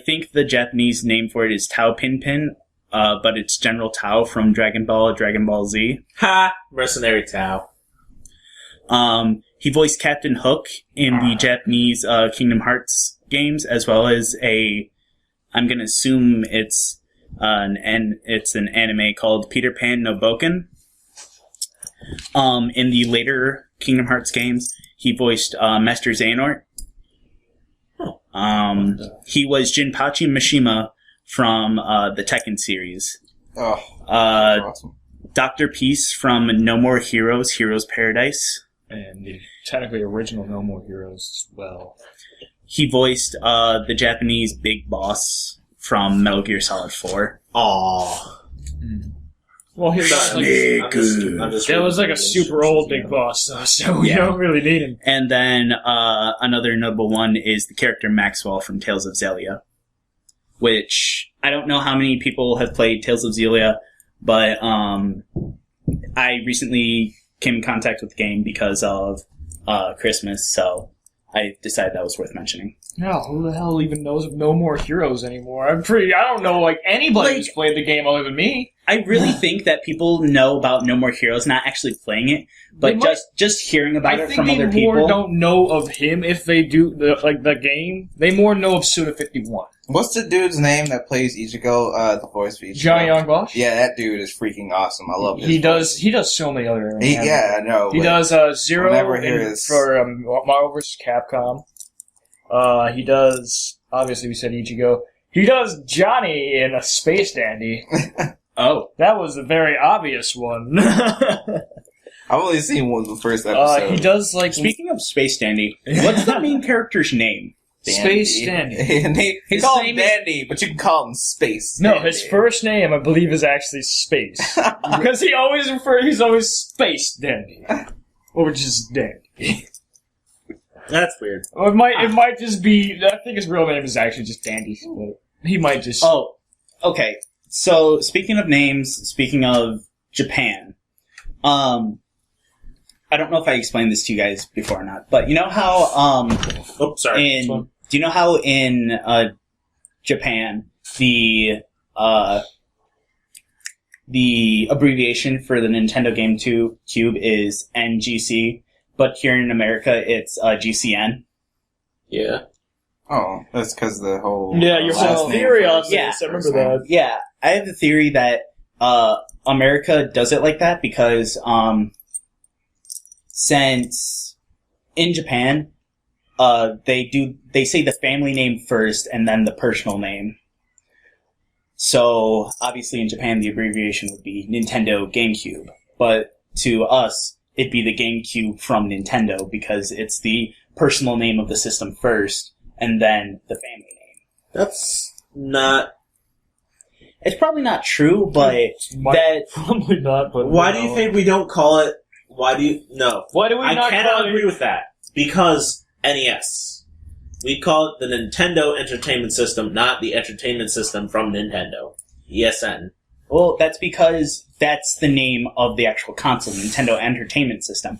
think the Japanese name for it is Tao Pinpin, but it's General Tao from Dragon Ball Z. Ha! Mercenary Tao. He voiced Captain Hook in the Japanese Kingdom Hearts games, as well as I'm going to assume it's an anime called Peter Pan no Boken. In the later Kingdom Hearts games, he voiced Master Xehanort. He was Jinpachi Mishima from the Tekken series. Oh, that's awesome. Dr. Peace from No More Heroes, Heroes Paradise. And the technically original No More Heroes as well. He voiced the Japanese Big Boss from Metal Gear Solid 4. Aww. Well, he was that was like a super old Big Boss, though, so we don't really need him. And then another notable one is the character Maxwell from Tales of Xillia, which I don't know how many people have played Tales of Xillia, but I recently came in contact with the game because of Christmas, so I decided that was worth mentioning. No, who the hell even knows of No More Heroes anymore? I don't know anybody who's played the game other than me. I really think that people know about No More Heroes, not actually playing it, but just hearing about it from other people. I think they more don't know of him if they do the game. They more know of Suda51. What's the dude's name that plays Ichigo, the voice for Ichigo? Johnny Young Bosch? Yeah, that dude is freaking awesome. I love his voice. He does so many other... I know. He does Zero for Marvel vs. Capcom. He does... Obviously, we said Ichigo. He does Johnny in a Space Dandy. Oh. That was a very obvious one. I've only seen the first episode. He does, Speaking of Space Dandy, what's the main character's name? Space Dandy. He call him Dandy, but you can call him Space. No, his first name, I believe, is actually Space. Because he's always Space Dandy. Or just Dandy. That's weird. Or it might just be, I think his real name is actually just Dandy. But he might just... Oh, okay. So, speaking of names, speaking of Japan, I don't know if I explained this to you guys before or not, but you know how, do you know how in, Japan, the abbreviation for the Nintendo Game Cube is NGC, but here in America, it's, GCN? Yeah. Oh, that's because the whole... Yeah, your whole theory on this, I remember that. Yeah, I have the theory that, America does it like that because, since in Japan, they say the family name first and then the personal name. So, obviously in Japan, the abbreviation would be Nintendo GameCube. But to us, it'd be the GameCube from Nintendo because it's the personal name of the system first and then the family name. That's not... It's probably not true, but Probably not, but... Why do you think we don't call it... No. Why do we not cannot agree with that. Because NES. We call it the Nintendo Entertainment System, not the Entertainment System from Nintendo. ESN. Well, that's because that's the name of the actual console, Nintendo Entertainment System.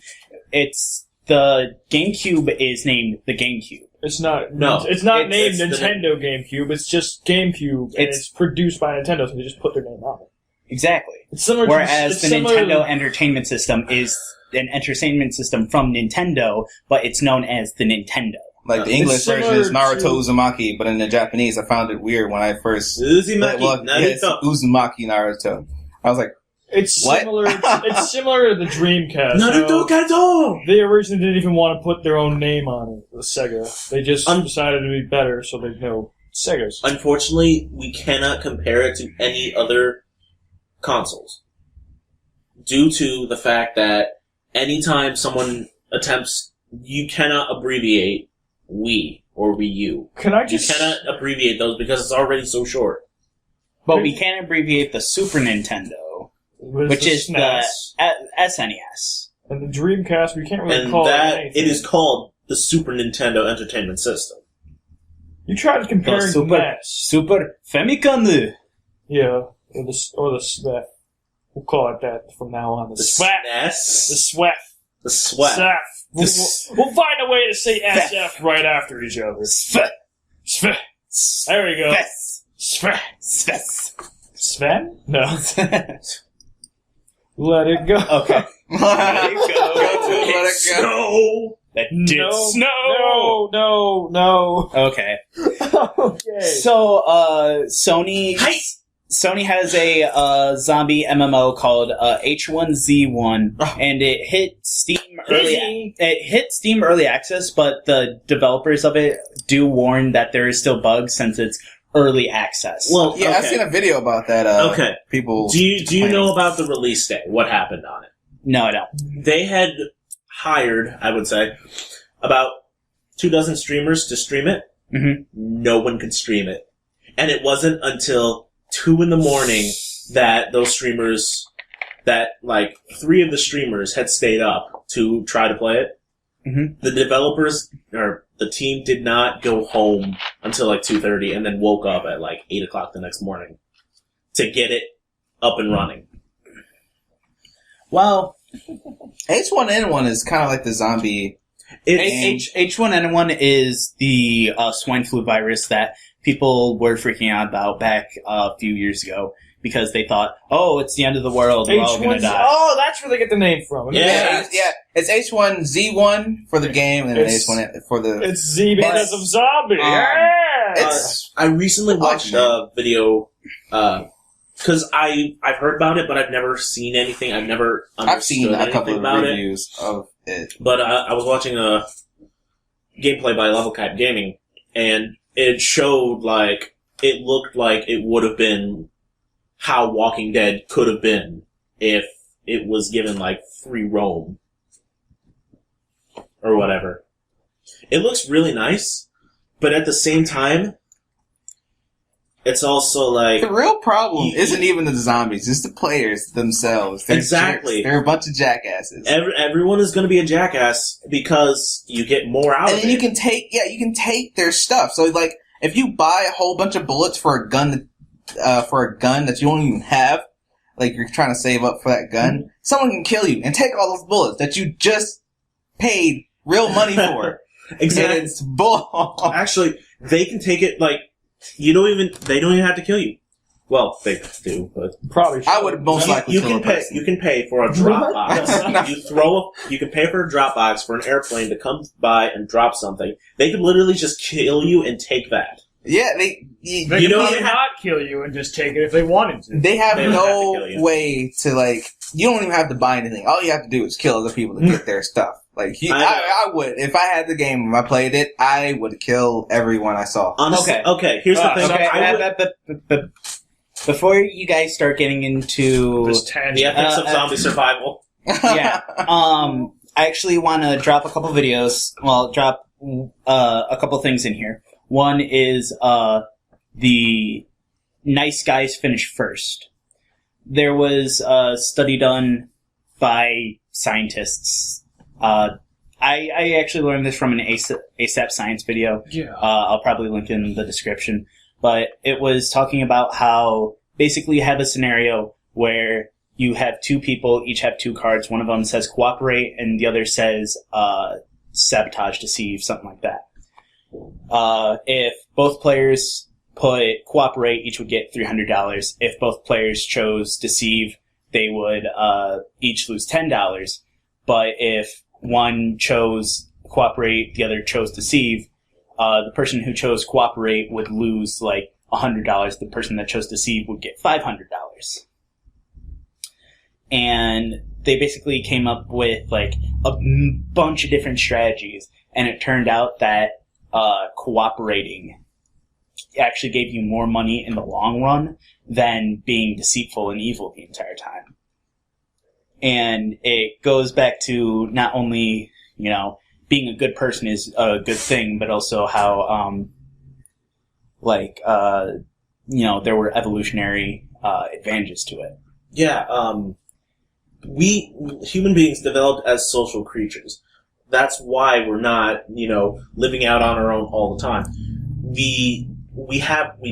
The GameCube is named the GameCube. It's not. No, it's not named Nintendo GameCube. It's just GameCube, and it's produced by Nintendo, so they just put their name on it. Exactly. It's similar. Whereas the Nintendo Entertainment System is an entertainment system from Nintendo, but it's known as the Nintendo. Like the English version is Naruto Uzumaki, but in the Japanese, I found it weird when I first... Uzumaki Naruto. Uzumaki Naruto. I was like, It's What? similar. It's similar to the Dreamcast. Naruto Kato! They originally didn't even want to put their own name on it. The Sega. They just decided to be better, so they know Sega's. Unfortunately, we cannot compare it to any other consoles. Due to the fact that anytime someone attempts, you cannot abbreviate Wii or Wii U. Can I You just? cannot abbreviate those because it's already so short. But we can abbreviate the Super Nintendo, which is the SNES. And the Dreamcast. We can't really And call that, it anything. it is called the Super Nintendo Entertainment System. You tried comparing The Super- NES. Super Famicom. Yeah, or the SWEF. We'll call it that from now on. The The SWEF. The SNES. SWEF. The SWEF. SWEF. We'll find a way to say SF right after each other. SWEF. There we go. SWEF. Sven? No. Let it go. Okay. Let it go. Let it go. No! That did No, snow. No. Okay. Okay. So, Sony has a zombie MMO called H1Z1, and it hit Steam early access, but the developers of it do warn that there is still bugs since it's early access. Well, Yeah, I've seen a video about that. Okay. People. Do you know about the release day? What happened on it? No, I don't. They had hired, I would say, about 24 streamers to stream it. Mhm. No one could stream it. And it wasn't until 2 in the morning that those streamers, that like 3 of the streamers had stayed up to try to play it. Mhm. The developers, or the team, did not go home until like 2:30 and then woke up at like 8 o'clock the next morning to get it up and running. Well, H1N1 is kind of like the zombie. H1N1 is the swine flu virus that people were freaking out about back a few years ago because they thought, oh, it's the end of the world, we're all going to die. Oh, that's where they get the name from. Yeah. It's H1Z1 for the game, and then It's- H1 for the. It's Z because of zombie. Yeah. It's I recently watched a video, because I've heard about it, but I've never seen anything. I've never understood I've seen a couple anything of about it. reviews of it. But I was watching a gameplay by Level Cap Gaming, and it showed it looked like it would have been how Walking Dead could have been if it was given free roam or whatever. It looks really nice, but at the same time, it's also The real problem isn't even the zombies; it's the players themselves. They're Exactly. jerks. They're a bunch of jackasses. everyone is going to be a jackass because you get more out And of then it. you can take their stuff. So if you buy a whole bunch of bullets for a gun that you don't even have, you're trying to save up for that gun, someone can kill you and take all those bullets that you just paid real money for. Exactly. And it's bull. Actually, they can take it they don't even have to kill you. Well, they do, but Probably. I would most likely you kill can a pay. person. You can pay for a drop box. No. You can pay for a drop box for an airplane to come by and drop something. They could literally just kill you and take that. Yeah, They You could don't probably even have- not kill you and just take it if they wanted to. they have They don't have to no kill you. way to you don't even have to buy anything. All you have to do is kill other people to get their stuff. I would. If I had the game and I played it, I would kill everyone I saw. Honestly, okay. Here's the thing. Okay, I would- but before you guys start getting into This the tangent. ethics of zombie survival. yeah, I actually want to drop a couple videos. Well, drop a couple things in here. One is the nice guys finish first. There was a study done by scientists. I actually learned this from an ASAP Science video. Yeah. I'll probably link in the description. But it was talking about how basically you have a scenario where you have 2 people, each have 2 cards. One of them says cooperate and the other says sabotage, deceive, something like that. If both players put cooperate, each would get $300. If both players chose deceive, they would each lose $10. But if one chose cooperate, the other chose deceive, the person who chose cooperate would lose $100. The person that chose deceive would get $500. and they basically came up with like a bunch of different strategies, and it turned out that cooperating actually gave you more money in the long run than being deceitful and evil the entire time. And it goes back to not only, you know, being a good person is a good thing, but also how, you know, there were evolutionary advantages to it. Yeah, we human beings developed as social creatures. That's why we're not, you know, living out on our own all the time. We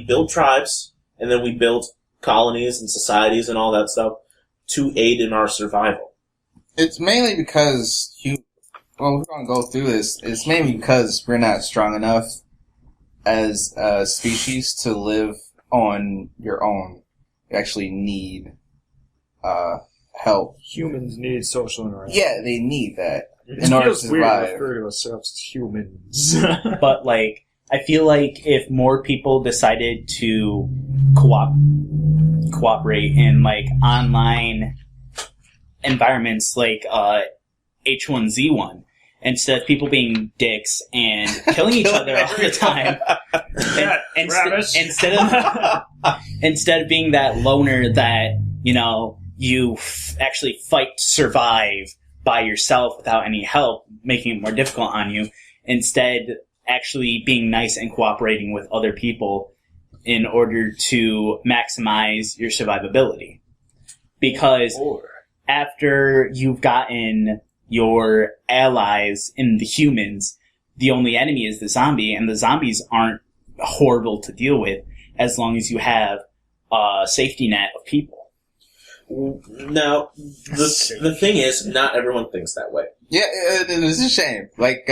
built tribes, and then we built colonies and societies and all that stuff to aid in our survival. It's mainly because we're going to go through this. It's mainly because we're not strong enough as a species to live on your own. You actually need help. Humans need social interaction. Yeah, they need that in order to survive. Weird to refer to ourselves as humans. But, like, I feel like if more people decided to cooperate in, like, online environments like H1Z1, instead of people being dicks and killing each other all the time, instead of being that loner that, you know, you actually fight to survive by yourself without any help, making it more difficult on you, instead actually being nice and cooperating with other people in order to maximize your survivability. Because after you've gotten your allies in the humans, the only enemy is the zombie, and the zombies aren't horrible to deal with as long as you have a safety net of people. Now, the thing is, not everyone thinks that way. Yeah, it is a shame. Like,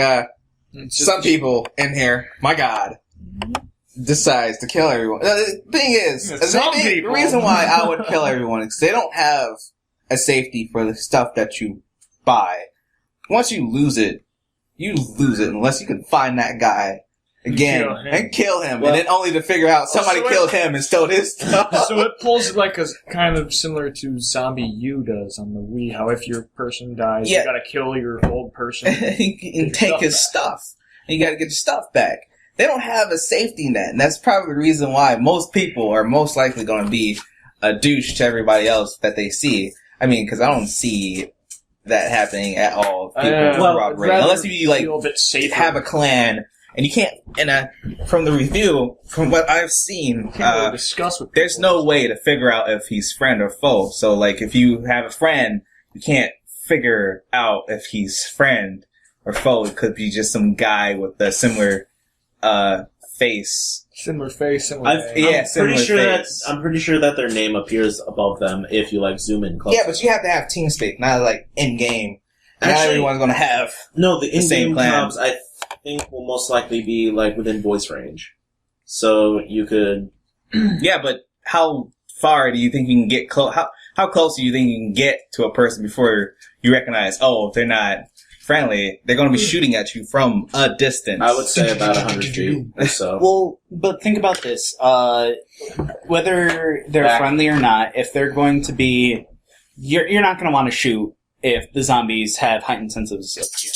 some people in here, my God, decides to kill everyone. The thing is, the reason why I would kill everyone is they don't have a safety for the stuff that you buy. Once you lose it unless you can find that guy again and kill him, well, and then only to figure out somebody killed him and stole his stuff. So it pulls like a kind of similar to Zombie U does on the Wii. How if your person dies, you gotta kill your old person and take his stuff. And you gotta get your stuff back. They don't have a safety net, and that's probably the reason why most people are most likely going to be a douche to everybody else that they see. I mean, because I don't see that happening at all. Unless you like have a clan. And you can't, from the review, from what I've seen, there's no way to figure out if he's friend or foe. So, like, if you have a friend, you can't figure out if he's friend or foe. It could be just some guy with a similar face. Similar face, similar name. Yeah, I'm pretty sure that their name appears above them if you, like, zoom in close. Yeah, but you have to have TeamSpeak, not, like, in-game. Not everyone's going to have the in-game comms, I think will most likely be like within voice range, so you could. Yeah, but how far do you think you can get close? How close do you think you can get to a person before you recognize? Oh, they're not friendly. They're going to be shooting at you from a distance. I would say about 100 feet or so. Well, but think about this: whether they're friendly or not, if they're going to be, you're not going to want to shoot if the zombies have heightened senses of fear.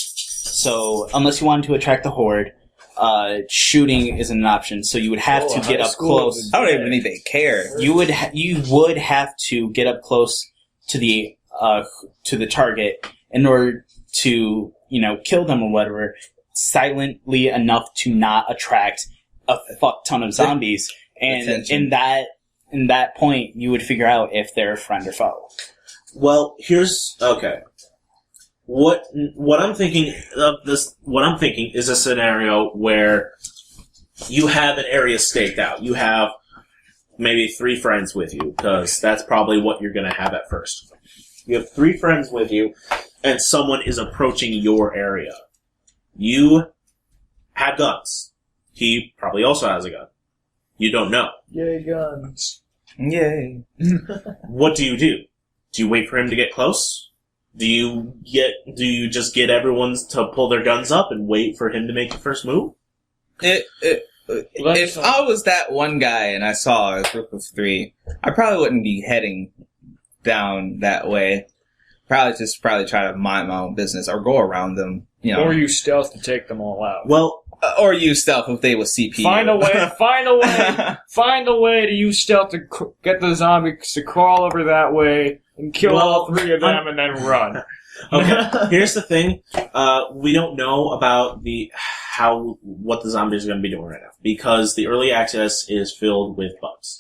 So, unless you wanted to attract the horde, shooting isn't an option. So you would have to get up close. I don't even think they care. You would have to get up close to the target in order to, you know, kill them or whatever, silently enough to not attract a fuck ton of zombies. And in that point, you would figure out if they're a friend or foe. Well, okay. What I'm thinking is a scenario where you have an area staked out. You have maybe 3 friends with you, because that's probably what you're going to have at first. You have 3 friends with you, and someone is approaching your area. You have guns. He probably also has a gun. You don't know. Yay, guns. Yay. What do? Do you wait for him to get close? Do you just get everyone to pull their guns up and wait for him to make the first move? If I was that one guy and I saw a group of 3, I probably wouldn't be heading down that way. Probably try to mind my own business or go around them, you know. Or use stealth to take them all out. Well, or use stealth if they was CPU. Find a way to use stealth to get the zombies to crawl over that way and kill all three of them and then run. Okay, here's the thing. We don't know about what the zombies are going to be doing right now because the early access is filled with bugs.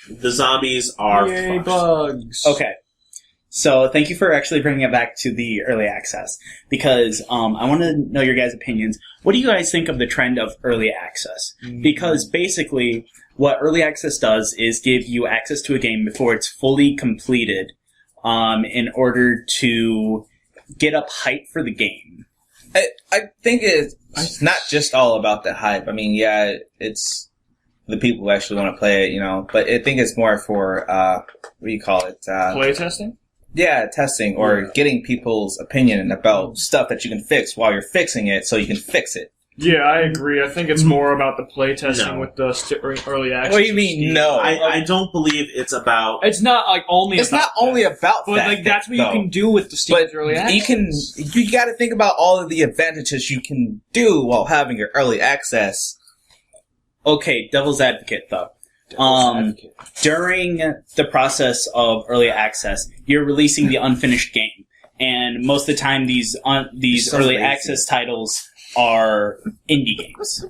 The zombies are Yay, fucked. bugs. Okay. So thank you for actually bringing it back to the early access because I want to know your guys' opinions. What do you guys think of the trend of early access? Because basically what early access does is give you access to a game before it's fully completed in order to get up hype for the game. I think it's not just all about the hype. I mean, yeah, it's the people who actually want to play it, you know, but I think it's more for, what do you call it? Play testing? Yeah, testing or getting people's opinion about stuff that you can fix while you're fixing it so you can fix it. Yeah, I agree. I think it's more about the play testing with the early access. What do you mean, no? I don't believe it's about... It's not like only It's about not only about but that. like that's what though. you can do with the Steam's But early access. you got to think about all of the advantages you can do while having your early access. Okay, devil's advocate though. During the process of early access, you're releasing the unfinished game, and most of the time these So early lazy. access titles are indie games.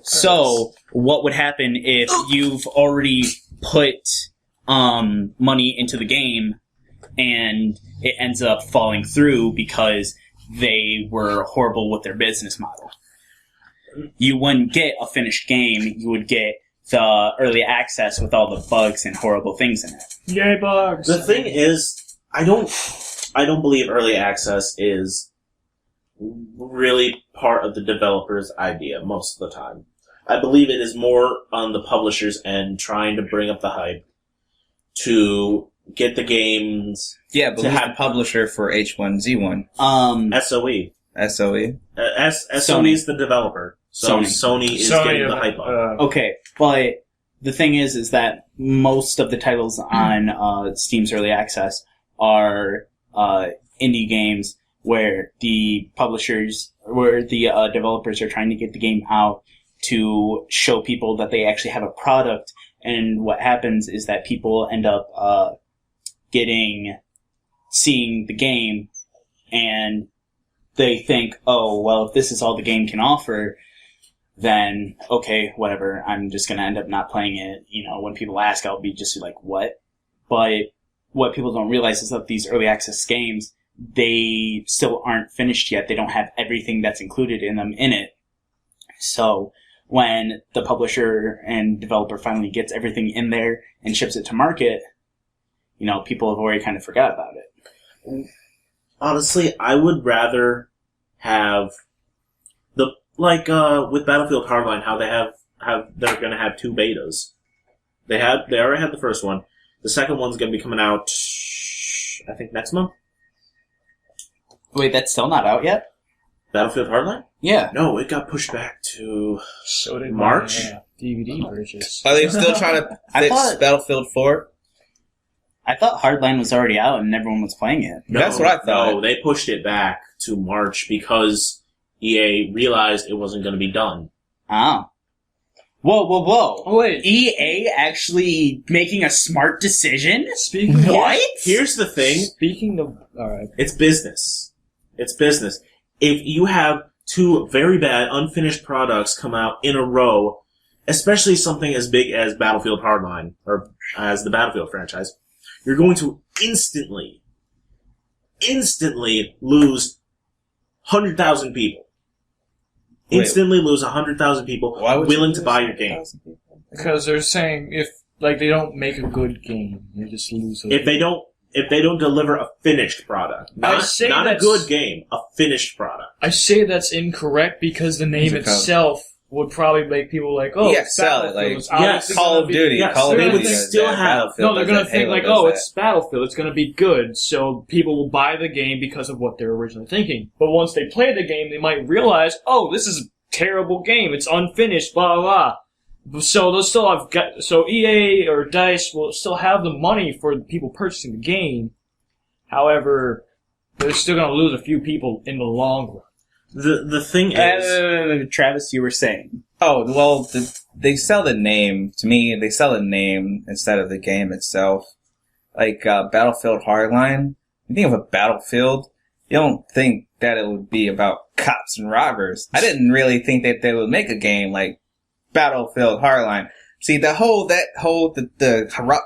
So, what would happen if you've already put money into the game and it ends up falling through because they were horrible with their business model? You wouldn't get a finished game, you would get the early access with all the bugs and horrible things in it. Yay, bugs! The thing is, I don't believe early access is really part of the developer's idea most of the time. I believe it is more on the publisher's end trying to bring up the hype to get the games Yeah, but To who's have- the publisher for H1Z1? SOE. SOE? SOE is the developer. So Sony is getting the hype up. Okay, but the thing is that most of the titles on Steam's early access are indie games where the developers are trying to get the game out to show people that they actually have a product. And what happens is that people end up seeing the game, and they think, oh, well, if this is all the game can offer, then, okay, whatever, I'm just going to end up not playing it. You know, when people ask, I'll be just like, what? But what people don't realize is that these early access games, they still aren't finished yet. They don't have everything that's included in them in it. So when the publisher and developer finally gets everything in there and ships it to market, you know, people have already kind of forgot about it. Honestly, I would rather have with Battlefield Hardline, how they're going to have 2 betas. They already had the first one. The second one's going to be coming out, I think, next month. Wait, that's still not out yet? Battlefield Hardline? Yeah. No, it got pushed back to So did March? my DVD purchase. Are they still trying to fix Battlefield 4? I thought Hardline was already out and everyone was playing it. No, That's what I thought. No, they pushed it back to March because EA realized it wasn't going to be done. Oh. Whoa. Oh, wait. EA actually making a smart decision? Speaking of, What? Here's the thing. Speaking of, alright. It's business. It's business. If you have 2 very bad, unfinished products come out in a row, especially something as big as Battlefield Hardline, or as the Battlefield franchise, you're going to instantly lose 100,000 people. Wait. Instantly lose 100,000 people Why would willing you to lose buy your game. 100,000 people? Because they're saying if, like, they don't make a good game, they just lose those If they don't deliver a finished product, I not say a that's- good game, a finished product. I say that's incorrect because the name Who's it called? itself would probably make people like, oh, Yeah, it's sell it, Battlefield. like, It's obviously yes, Call gonna of be- Duty. yes, Call of they're Duty gonna does still that. have- Battlefield No, they're does going to that. think Halo like, does oh, that. it's Battlefield. It's going to be good. So people will buy the game because of what they're originally thinking. But once they play the game, they might realize, oh, this is a terrible game. It's unfinished, blah, blah, blah. So they'll still have so EA or DICE will still have the money for the people purchasing the game. However, they're still going to lose a few people in the long run. The thing is, Travis, you were saying. Oh, well, they sell the name. To me, they sell the name instead of the game itself. Like Battlefield Hardline. You think of a Battlefield, you don't think that it would be about cops and robbers. I didn't really think that they would make a game like Battlefield Hardline. See, the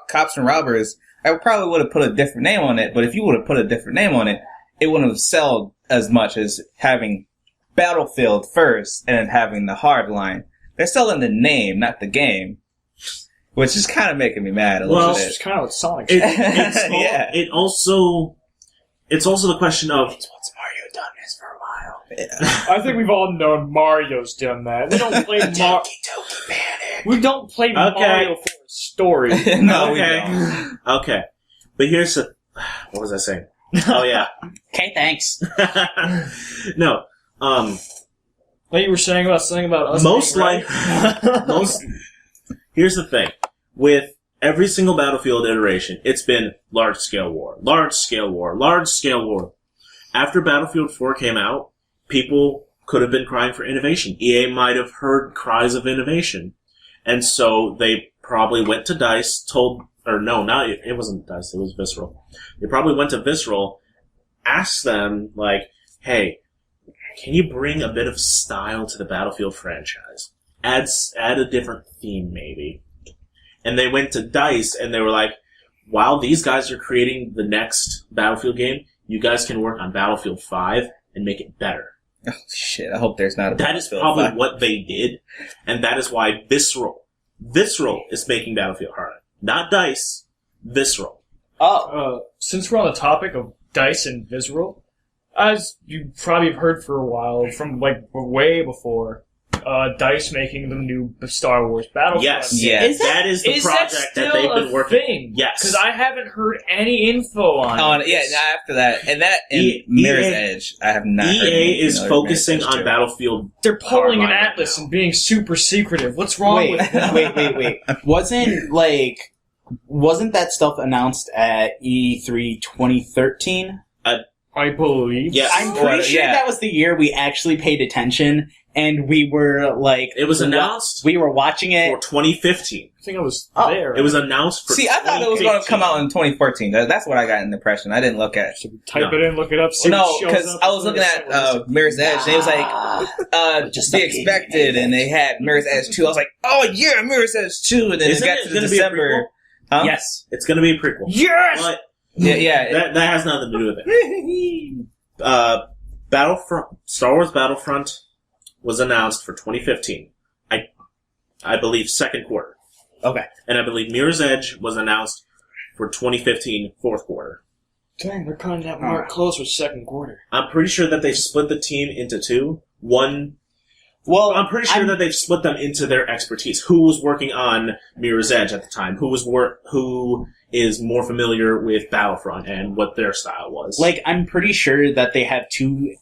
cops and robbers, I probably would have put a different name on it, but if you would have put a different name on it, it wouldn't have sold as much as having Battlefield first and then having the Hardline. They're selling the name, not the game. Which is kind of making me mad a little bit. It's kind of what Sonic. It's also the question of what's Mario done this for a while. I think we've all known Mario's done that. We don't play We don't play Mario for a story. No, okay. we don't. Okay. But here's the... What was I saying? Oh, yeah. Okay, thanks. No. Like you were saying about something about us. Here's the thing. With every single Battlefield iteration, it's been large-scale war, large-scale war, large-scale war. After Battlefield 4 came out, people could have been crying for innovation. EA might have heard cries of innovation. And so they probably went to DICE, it wasn't DICE, it was Visceral. They probably went to Visceral, asked them, like, hey, can you bring a bit of style to the Battlefield franchise? Add a different theme, maybe. And they went to DICE, and they were like, while these guys are creating the next Battlefield game, you guys can work on Battlefield 5 and make it better. Oh, shit, I hope there's not a That is Battlefield probably 5. what they did, and that is why Visceral is making Battlefield Hardline. Not DICE, Visceral. Since we're on the topic of DICE and Visceral, as you probably have heard for a while, from like way before, DICE making the new Star Wars Battlefront. Yes, Yeah. that is the project that they've been working. Thing? Yes, because I haven't heard any info on it. Yeah, after that, and Mirror's Edge, I have not. heard EA anything is about focusing Mirror's Edge on 2. Battlefield. They're pulling an Hardline Atlas right and being super secretive. What's wrong with that? Wait. Wasn't that stuff announced at E3 2013? I believe. Yes. I'm pretty sure that was the year we actually paid attention, and we were like... It was announced We were watching it. for 2015. I think I was Oh. there. It was announced for See, I thought it was going to come out in 2014. That's what I got in the impression. I didn't look at it. Should we type it in, look it up, see No, what shows because up? I was looking at Mirror's Edge, and it was like, Just be a expected, and they had Mirror's Edge 2. I was like, oh yeah, Mirror's Edge 2, and then Isn't it got it to gonna be a December. Huh? Yes. It's going to be a prequel. Yes! But Yeah. that has nothing to do with it. Battlefront, Star Wars Battlefront was announced for 2015. I believe second quarter. Okay. And I believe Mirror's Edge was announced for 2015 fourth quarter. Dang, they're cutting that mark close with second quarter. I'm pretty sure that they've split the team into two. Well, I'm pretty sure that they've split them into their expertise. Who was working on Mirror's Edge at the time? Who is more familiar with Battlefront and what their style was? Like, I'm pretty sure that they have two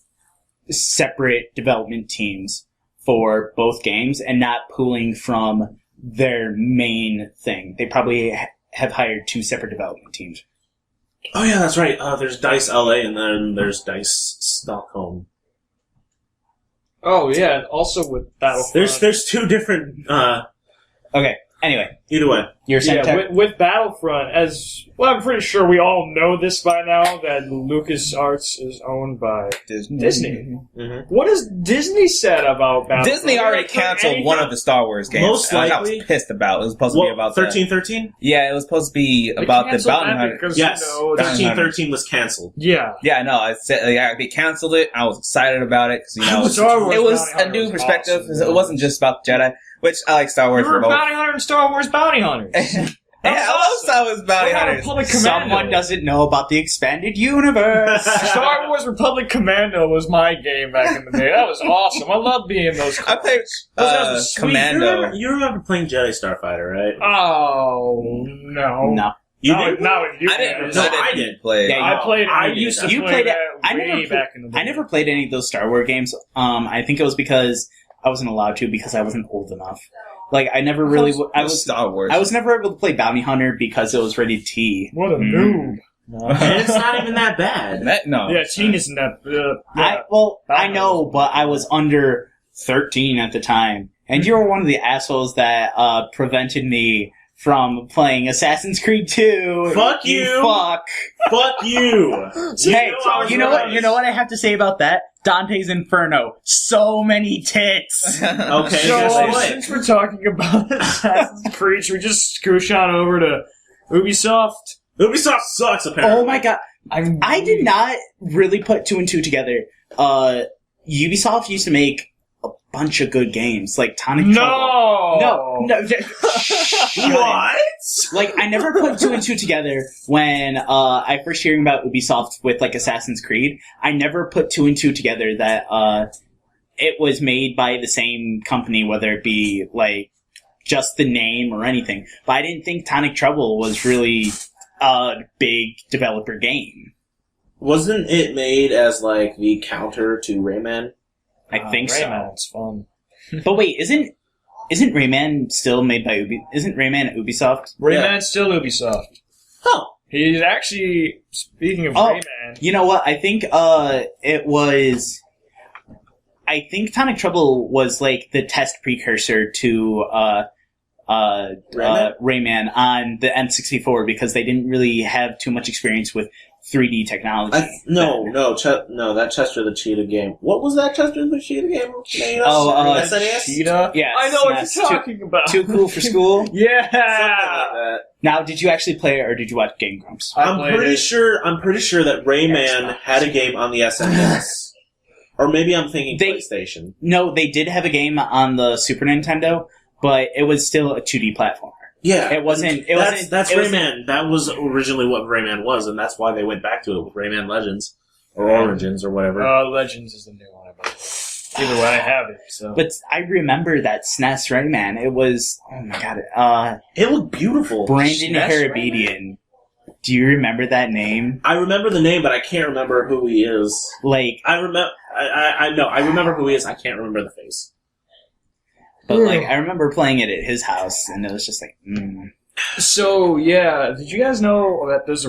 separate development teams for both games and not pooling from their main thing. They probably have hired two separate development teams. Oh yeah, that's right. There's DICE LA and then there's DICE Stockholm. Oh yeah, also with Battlefront. There's two different. Okay. Anyway, Either way, you're saying with Battlefront, I'm pretty sure we all know this by now that LucasArts is owned by Disney. Mm-hmm. What has Disney said about Battlefront? Disney already canceled one of the Star Wars games. Most I likely- was pissed about. It was supposed to be about 1313. Yeah, it was supposed to be about the bounty hunter. Yes, Bounty 1313 was canceled. Yeah. Yeah, no, I said they canceled it. I was excited about it because Star Wars it was Bounty a Hunter new was perspective. awesome. It wasn't just about the Jedi, which I like Star Wars You were for a both. bounty hunter in Star Wars Bounty Hunters. Yeah, I love Star Wars Bounty What about Hunters. Republic Commando? someone doesn't know about the expanded universe. Star Wars Republic Commando was my game back in the day. That was awesome. I loved being in those. I played Those was sweet. Commando. You remember playing Jedi Starfighter, right? Oh no! No. You Not did? with- not with you. I didn't. No, I I didn't did. play. Yeah, I did. used to You play played it. that I way back in the day. I never played any of those Star Wars games. I think it was because I wasn't allowed to because I wasn't old enough. Like, I never really... I was Star Wars. I was never able to play Bounty Hunter because it was rated T. What a noob. No. And it's not even that bad. No. Yeah, teen isn't that... yeah. I know, but I was under 13 at the time. And you were one of the assholes that prevented me from playing Assassin's Creed 2. Fuck you. Fuck. Fuck you. Hey, I you know what? You know what I have to say about that? Dante's Inferno. So many tits. Okay, So, guess what? since we're talking about Assassin's Creed, should we just scoosh on over to Ubisoft? Ubisoft sucks, apparently. Oh my god. I did not really put two and two together. Ubisoft used to make a bunch of good games, like Tonic Trouble. No. What? Like, I never put two and two together when I first hearing about Ubisoft with, like, Assassin's Creed. I never put two and two together that it was made by the same company, whether it be, like, just the name or anything. But I didn't think Tonic Trouble was really a big developer game. Wasn't it made as, like, the counter to Rayman? I think Rayman's fun. so. But wait, isn't Rayman still made by Isn't Rayman Ubisoft? Rayman's still Ubisoft. Huh. He's actually, speaking of Oh. Rayman... You know what? I think it was. I think Tonic Trouble was like the test precursor to Rayman on the N64 because they didn't really have too much experience with 3D technology. That Chester the Cheetah game. What was that Chester the Cheetah game? SNES? Cheetah? Yeah, I know what SNES. you're talking about. Too cool for school. Yeah! Something like that. Now, did you actually play it or did you watch Game Grumps? I'm pretty sure that Rayman had a game on the SNES. Or maybe I'm thinking PlayStation. No, they did have a game on the Super Nintendo, but it was still a 2D platformer. Yeah. It wasn't. That's Rayman. That was originally what Rayman was, and that's why they went back to it with Rayman Legends. Or Origins, or whatever. Legends is the new one, I believe. Either way, I have it, so... But I remember that SNES Rayman. It was... Oh my god. It looked beautiful. Brandon SNES Harabedian. Do you remember that name? I remember the name, but I can't remember who he is. Like... I remember who he is. I can't remember the face. But, like, I remember playing it at his house, and it was just like, So, yeah, did you guys know that there's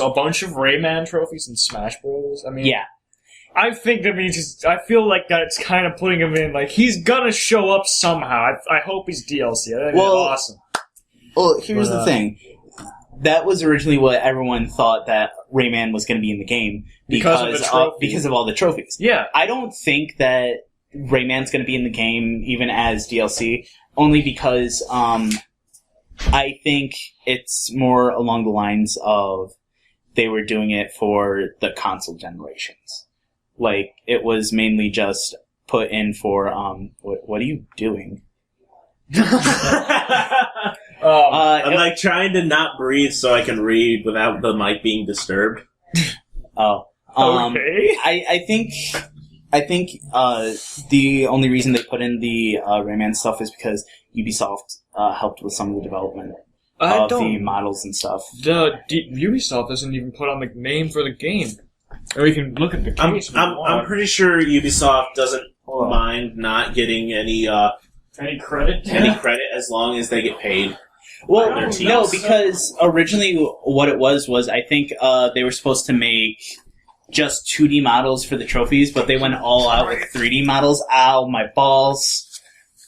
a bunch of Rayman trophies in Smash Bros? I mean... Yeah. I think that I feel like that's kind of putting him in, like, he's gonna show up somehow. I hope he's DLC. I think it's awesome. Well, here's the thing. That was originally what everyone thought that Rayman was going to be in the game because of all the trophies. Yeah. I don't think that Rayman's going to be in the game even as DLC, only because I think it's more along the lines of they were doing it for the console generations. Like, it was mainly just put in for, what are you doing? I'm like trying to not breathe so I can read without the mic being disturbed. Oh. Okay. I think the only reason they put in the Rayman stuff is because Ubisoft helped with some of the development of the models and stuff. Ubisoft doesn't even put on the name for the game. Or you can look at the case. I'm pretty sure Ubisoft doesn't mind not getting any credit. Any credit as long as they get paid. Well, no, because originally what it was I think they were supposed to make just 2D models for the trophies, but they went all out with 3D models. Ow, my balls.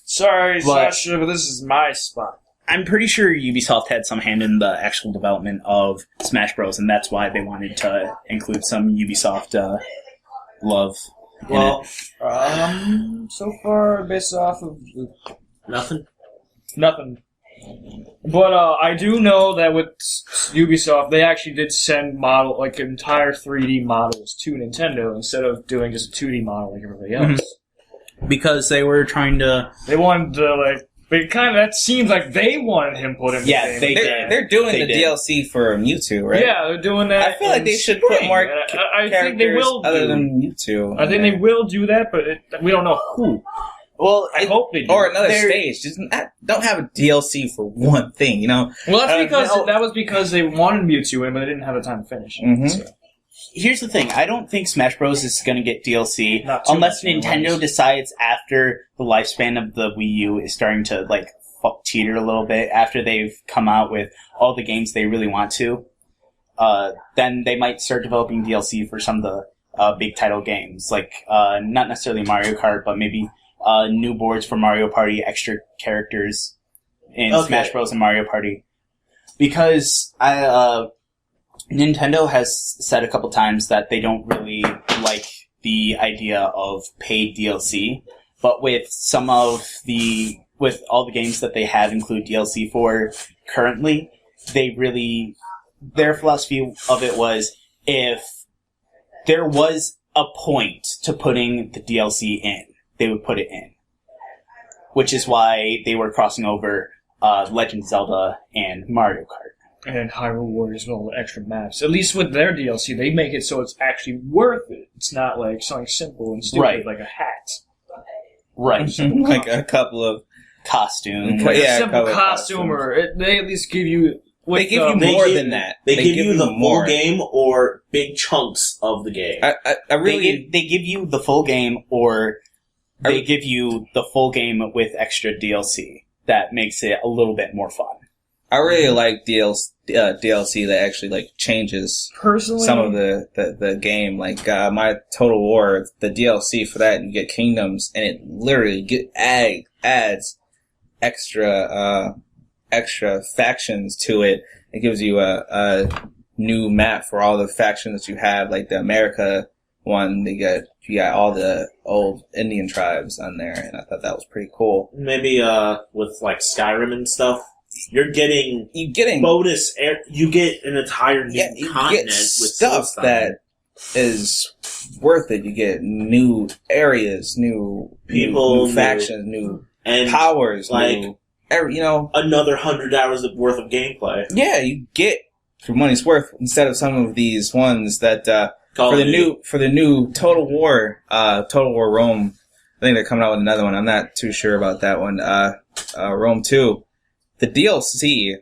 Sorry, Sasha, but this is my spot. I'm pretty sure Ubisoft had some hand in the actual development of Smash Bros, and that's why they wanted to include some Ubisoft love in it. So far, based off of... Nothing. But I do know that with Ubisoft, they actually did send entire 3D models to Nintendo instead of doing just a 2D model like everybody else. Mm-hmm. Because they were trying to... They wanted to, that seems like they wanted him put in the game. They're doing the DLC for Mewtwo, right? Yeah, they're doing that. I feel like they should put more I think they will other than Mewtwo. I think they will do that, but we don't know who. Well, I hope they do. Or another stage. Just don't have a DLC for one thing, you know? Well, that was because they wanted Mewtwo in, but they didn't have the time to finish it. Mm-hmm. So. Here's the thing. I don't think Smash Bros. Is going to get DLC unless Nintendo decides after the lifespan of the Wii U is starting to, teeter a little bit after they've come out with all the games they really want to. Then they might start developing DLC for some of the big title games, like not necessarily Mario Kart, but maybe new boards for Mario Party, extra characters in Smash Bros. And Mario Party. Because Nintendo has said a couple times that they don't really like the idea of paid DLC, but with all the games that they have include DLC for currently, their philosophy of it was if there was a point to putting the DLC in, they would put it in. Which is why they were crossing over Legend of Zelda and Mario Kart. And Hyrule Warriors with all the extra maps. At least with their DLC, they make it so it's actually worth it. It's not like something simple and stupid like a hat. Right. Like a couple of costumes. Like a simple costume, or they at least give you... They give you more than that. They give you the full game or big chunks of the game. They give you the full game, or they give you the full game with extra DLC. That makes it a little bit more fun. I really like DLC that actually like changes personally some of the game. Like my Total War, the DLC for that, you get kingdoms, and it literally adds extra factions to it. It gives you a new map for all the factions that you have, like the America one. You got all the old Indian tribes on there, and I thought that was pretty cool. Maybe with like Skyrim and stuff, you're getting bonus. You get an entire new continent with stuff that is worth it. You get new areas, new people, new factions, new powers, like another 100 hours worth of gameplay. Yeah, you get for money's worth instead of some of these ones that for the new Total War Rome. I think they're coming out with another one. I'm not too sure about that one. Rome 2. The DLC,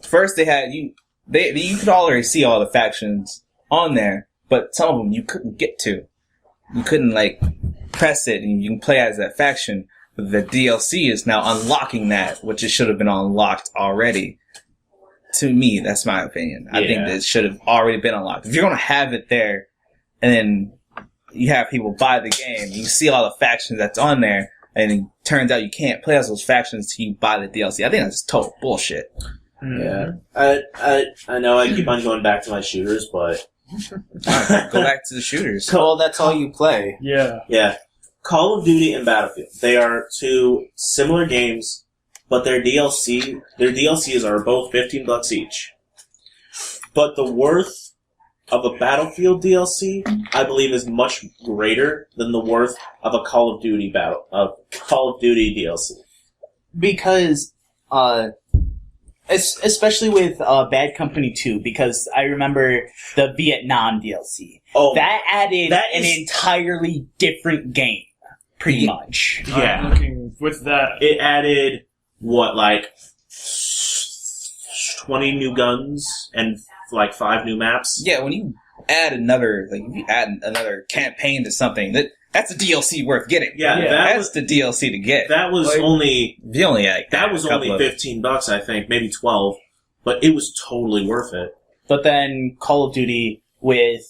first they had you could already see all the factions on there, but some of them you couldn't get to. You couldn't like press it and you can play as that faction. But the DLC is now unlocking that, which it should have been unlocked already. To me, that's my opinion. I think that it should have already been unlocked. If you're gonna have it there, and then you have people buy the game, you see all the factions that's on there, and it turns out you can't play as those factions till you buy the DLC. I think that's total bullshit. Yeah. I know I keep on going back to my shooters, but... Go back to the shooters. Well, that's all you play. Yeah. Yeah. Call of Duty and Battlefield. They are two similar games, but their DLCs are both $15 each. But the worth of a Battlefield DLC, I believe, is much greater than the worth of a Call of Duty DLC. Because, especially with Bad Company 2, because I remember the Vietnam DLC. Oh, that added an entirely different game, pretty much. Yeah. Looking with that, it added, like 20 new guns and like 5 new maps. Yeah, when you add another campaign to something, that's a DLC worth getting. Yeah, that's the DLC to get. That was only $15, I think, maybe 12, but it was totally worth it. But then Call of Duty with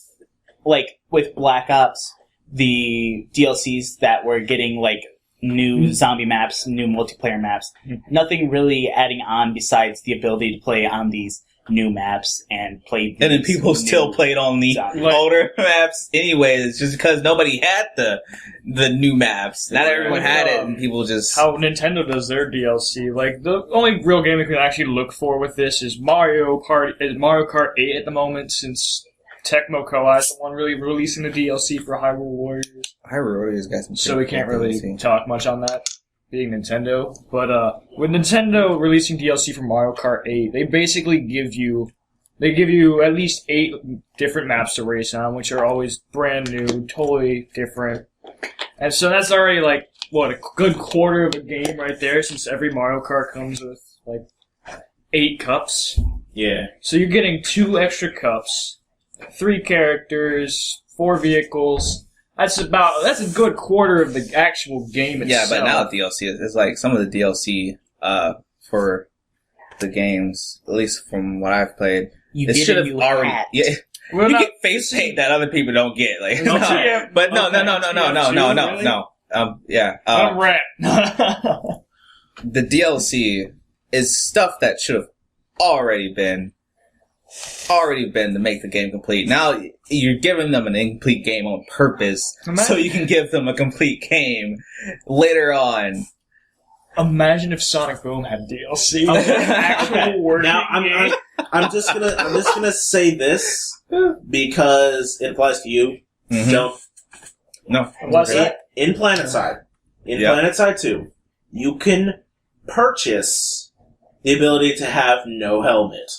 Black Ops, the DLCs that were getting like new zombie maps, new multiplayer maps, nothing really adding on besides the ability to play on these new maps and play. And then people still played on the older maps anyways, just because nobody had the new maps. Not everyone had it, and people just... How Nintendo does their DLC. Like, the only real game we can actually look for with this is Mario Kart 8 at the moment, since Tecmo Koei is the one really releasing the DLC for Hyrule Warriors. Hyrule Warriors got some... So we can't really talk much on that, being Nintendo. But with Nintendo releasing DLC for Mario Kart 8, they basically give you at least 8 different maps to race on, which are always brand new, totally different. And so that's already a good quarter of a game right there, since every Mario Kart comes with 8 cups. Yeah. So you're getting 2 extra cups, 3 characters, 4 vehicles. That's a good quarter of the actual game itself. Yeah, but now DLC is like some of the DLC for the games, at least from what I've played. You It did should and have you already. had. Yeah, We're you not- get face paint that other people don't get. Like, No, no. yeah, But no. Really? Yeah. I'm rat. The DLC is stuff that should have already been to make the game complete. Now you're giving them an incomplete game on purpose, so you can give them a complete game later on. Imagine if Sonic Boom had DLC. Okay. Actual working Now game. I'm just gonna say this because it applies to you. Mhm. Don't. No. What's that? In PlanetSide, Yeah. PlanetSide 2, you can purchase the ability to have no helmet.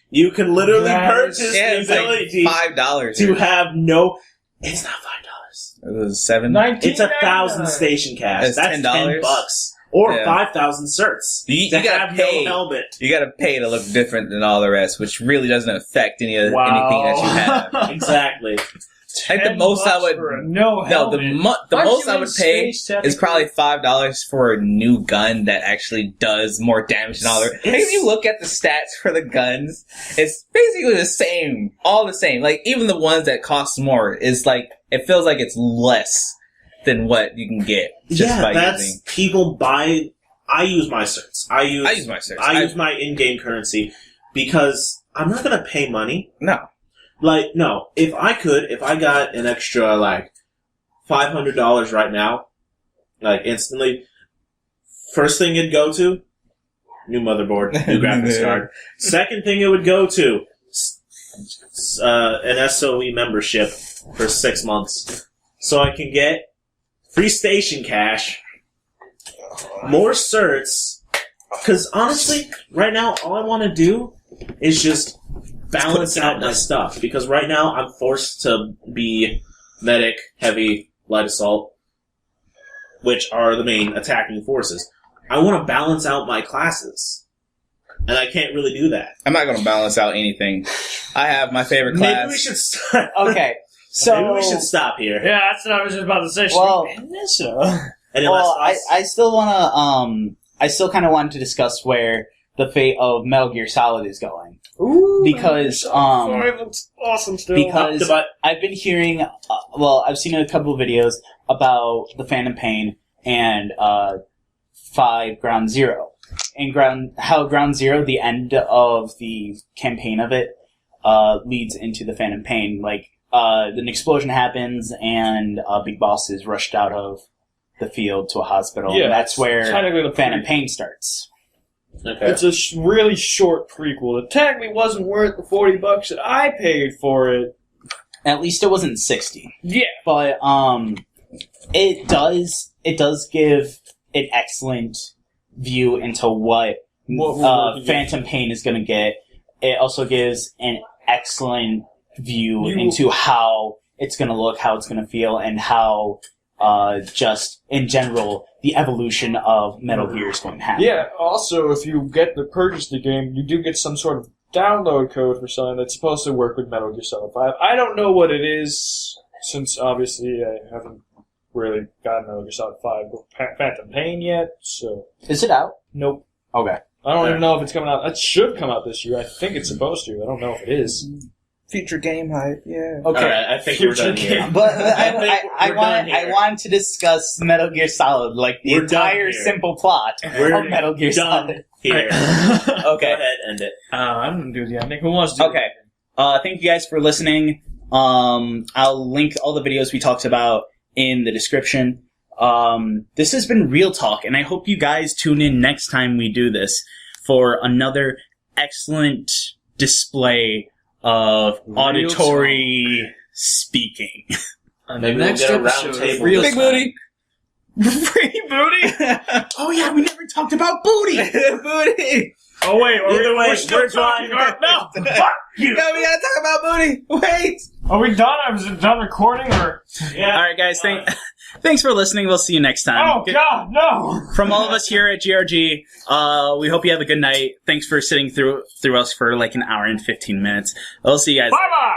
You can literally That purchase is- Yeah, the it's like ability $5 to have no. It's not $5. It was $7. It's 1,000 station cash. It's That's $10. $10 or Yeah. 5,000 certs You to gotta have pay. no helmet. You gotta pay to look different than all the rest, which really doesn't affect anything that you have. Exactly. Like the most I would. No, No, the most I would pay is probably $5 for a new gun that actually does more damage than all the. If you look at the stats for the guns, it's basically the same, all the same. Like even the ones that cost more is like it feels like it's less than what you can get just by that's using. people buy. I use my certs. I use my certs. I use my in-game currency because I'm not gonna pay money. No. Like, no, if I got an extra, like, $500 right now, like, instantly, first thing it'd go to, new motherboard, new graphics card. Second thing it would go to, an SOE membership for 6 months. So I can get free station cash, more certs, because honestly, right now, all I want to do is just balance out my stuff, because right now I'm forced to be medic, heavy, light assault, which are the main attacking forces. I want to balance out my classes, and I can't really do that. I'm not going to balance out anything. I have my favorite class. Maybe we should start. Okay, so Maybe we should stop here. Yeah, that's what I was just about to say. Well- And well, unless I still want to I still kind of wanted to discuss where the fate of Metal Gear Solid is going. Ooh, Because, sorry, it looks awesome still. because- Up to butt. I've been hearing, I've seen a couple of videos about the Phantom Pain and 5 Ground Zero. And how Ground Zero, the end of the campaign of it, leads into the Phantom Pain. Like, an explosion happens and Big Boss is rushed out of the field to a hospital. Yeah, And that's where technically the Phantom prequel. Pain starts. Okay. It's a really short prequel. It technically wasn't worth the $40 that I paid for it. At least it wasn't 60. Yeah. But it does give an excellent view into what What we're working Phantom Pain is going to get. It also gives an excellent view You- into how it's going to look, how it's going to feel, and how just in general the evolution of Metal Gear is going to happen. Yeah, also, if you get to purchase the game, you do get some sort of download code for something that's supposed to work with Metal Gear Solid 5. I don't know what it is, since obviously I haven't really gotten Metal Gear Solid 5 with Phantom Pain yet, so... Is it out? Nope. Okay. I don't even know if it's coming out. It should come out this year. I think it's supposed to. I don't know if it is. Future game hype, yeah. Okay. Alright, I think we're done here. But I think we're done I here. wanted to discuss Metal Gear Solid, like the We're done entire here. simple plot We're of Metal Gear done Solid. here. Okay. Go ahead, end it. I'm gonna do the ending. Who wants to do Okay. Thank you guys for listening. I'll link all the videos we talked about in the description. This has been Real Talk, and I hope you guys tune in next time we do this for another excellent display of Real auditory speaking. On Maybe the we'll next get a round episode of table. Real Big Talk. booty. Free booty? Oh yeah, we never talked about booty! Booty! Oh wait, Either way, we're still we're talking. done. No, fuck you. No, we gotta talk about booty! Wait! Are we done? Was it done recording or? Yeah. Alright guys, thanks for listening. We'll see you next time. Oh God, no! From all of us here at GRG, we hope you have a good night. Thanks for sitting through us for like an hour and 15 minutes. We'll see you guys. Bye bye.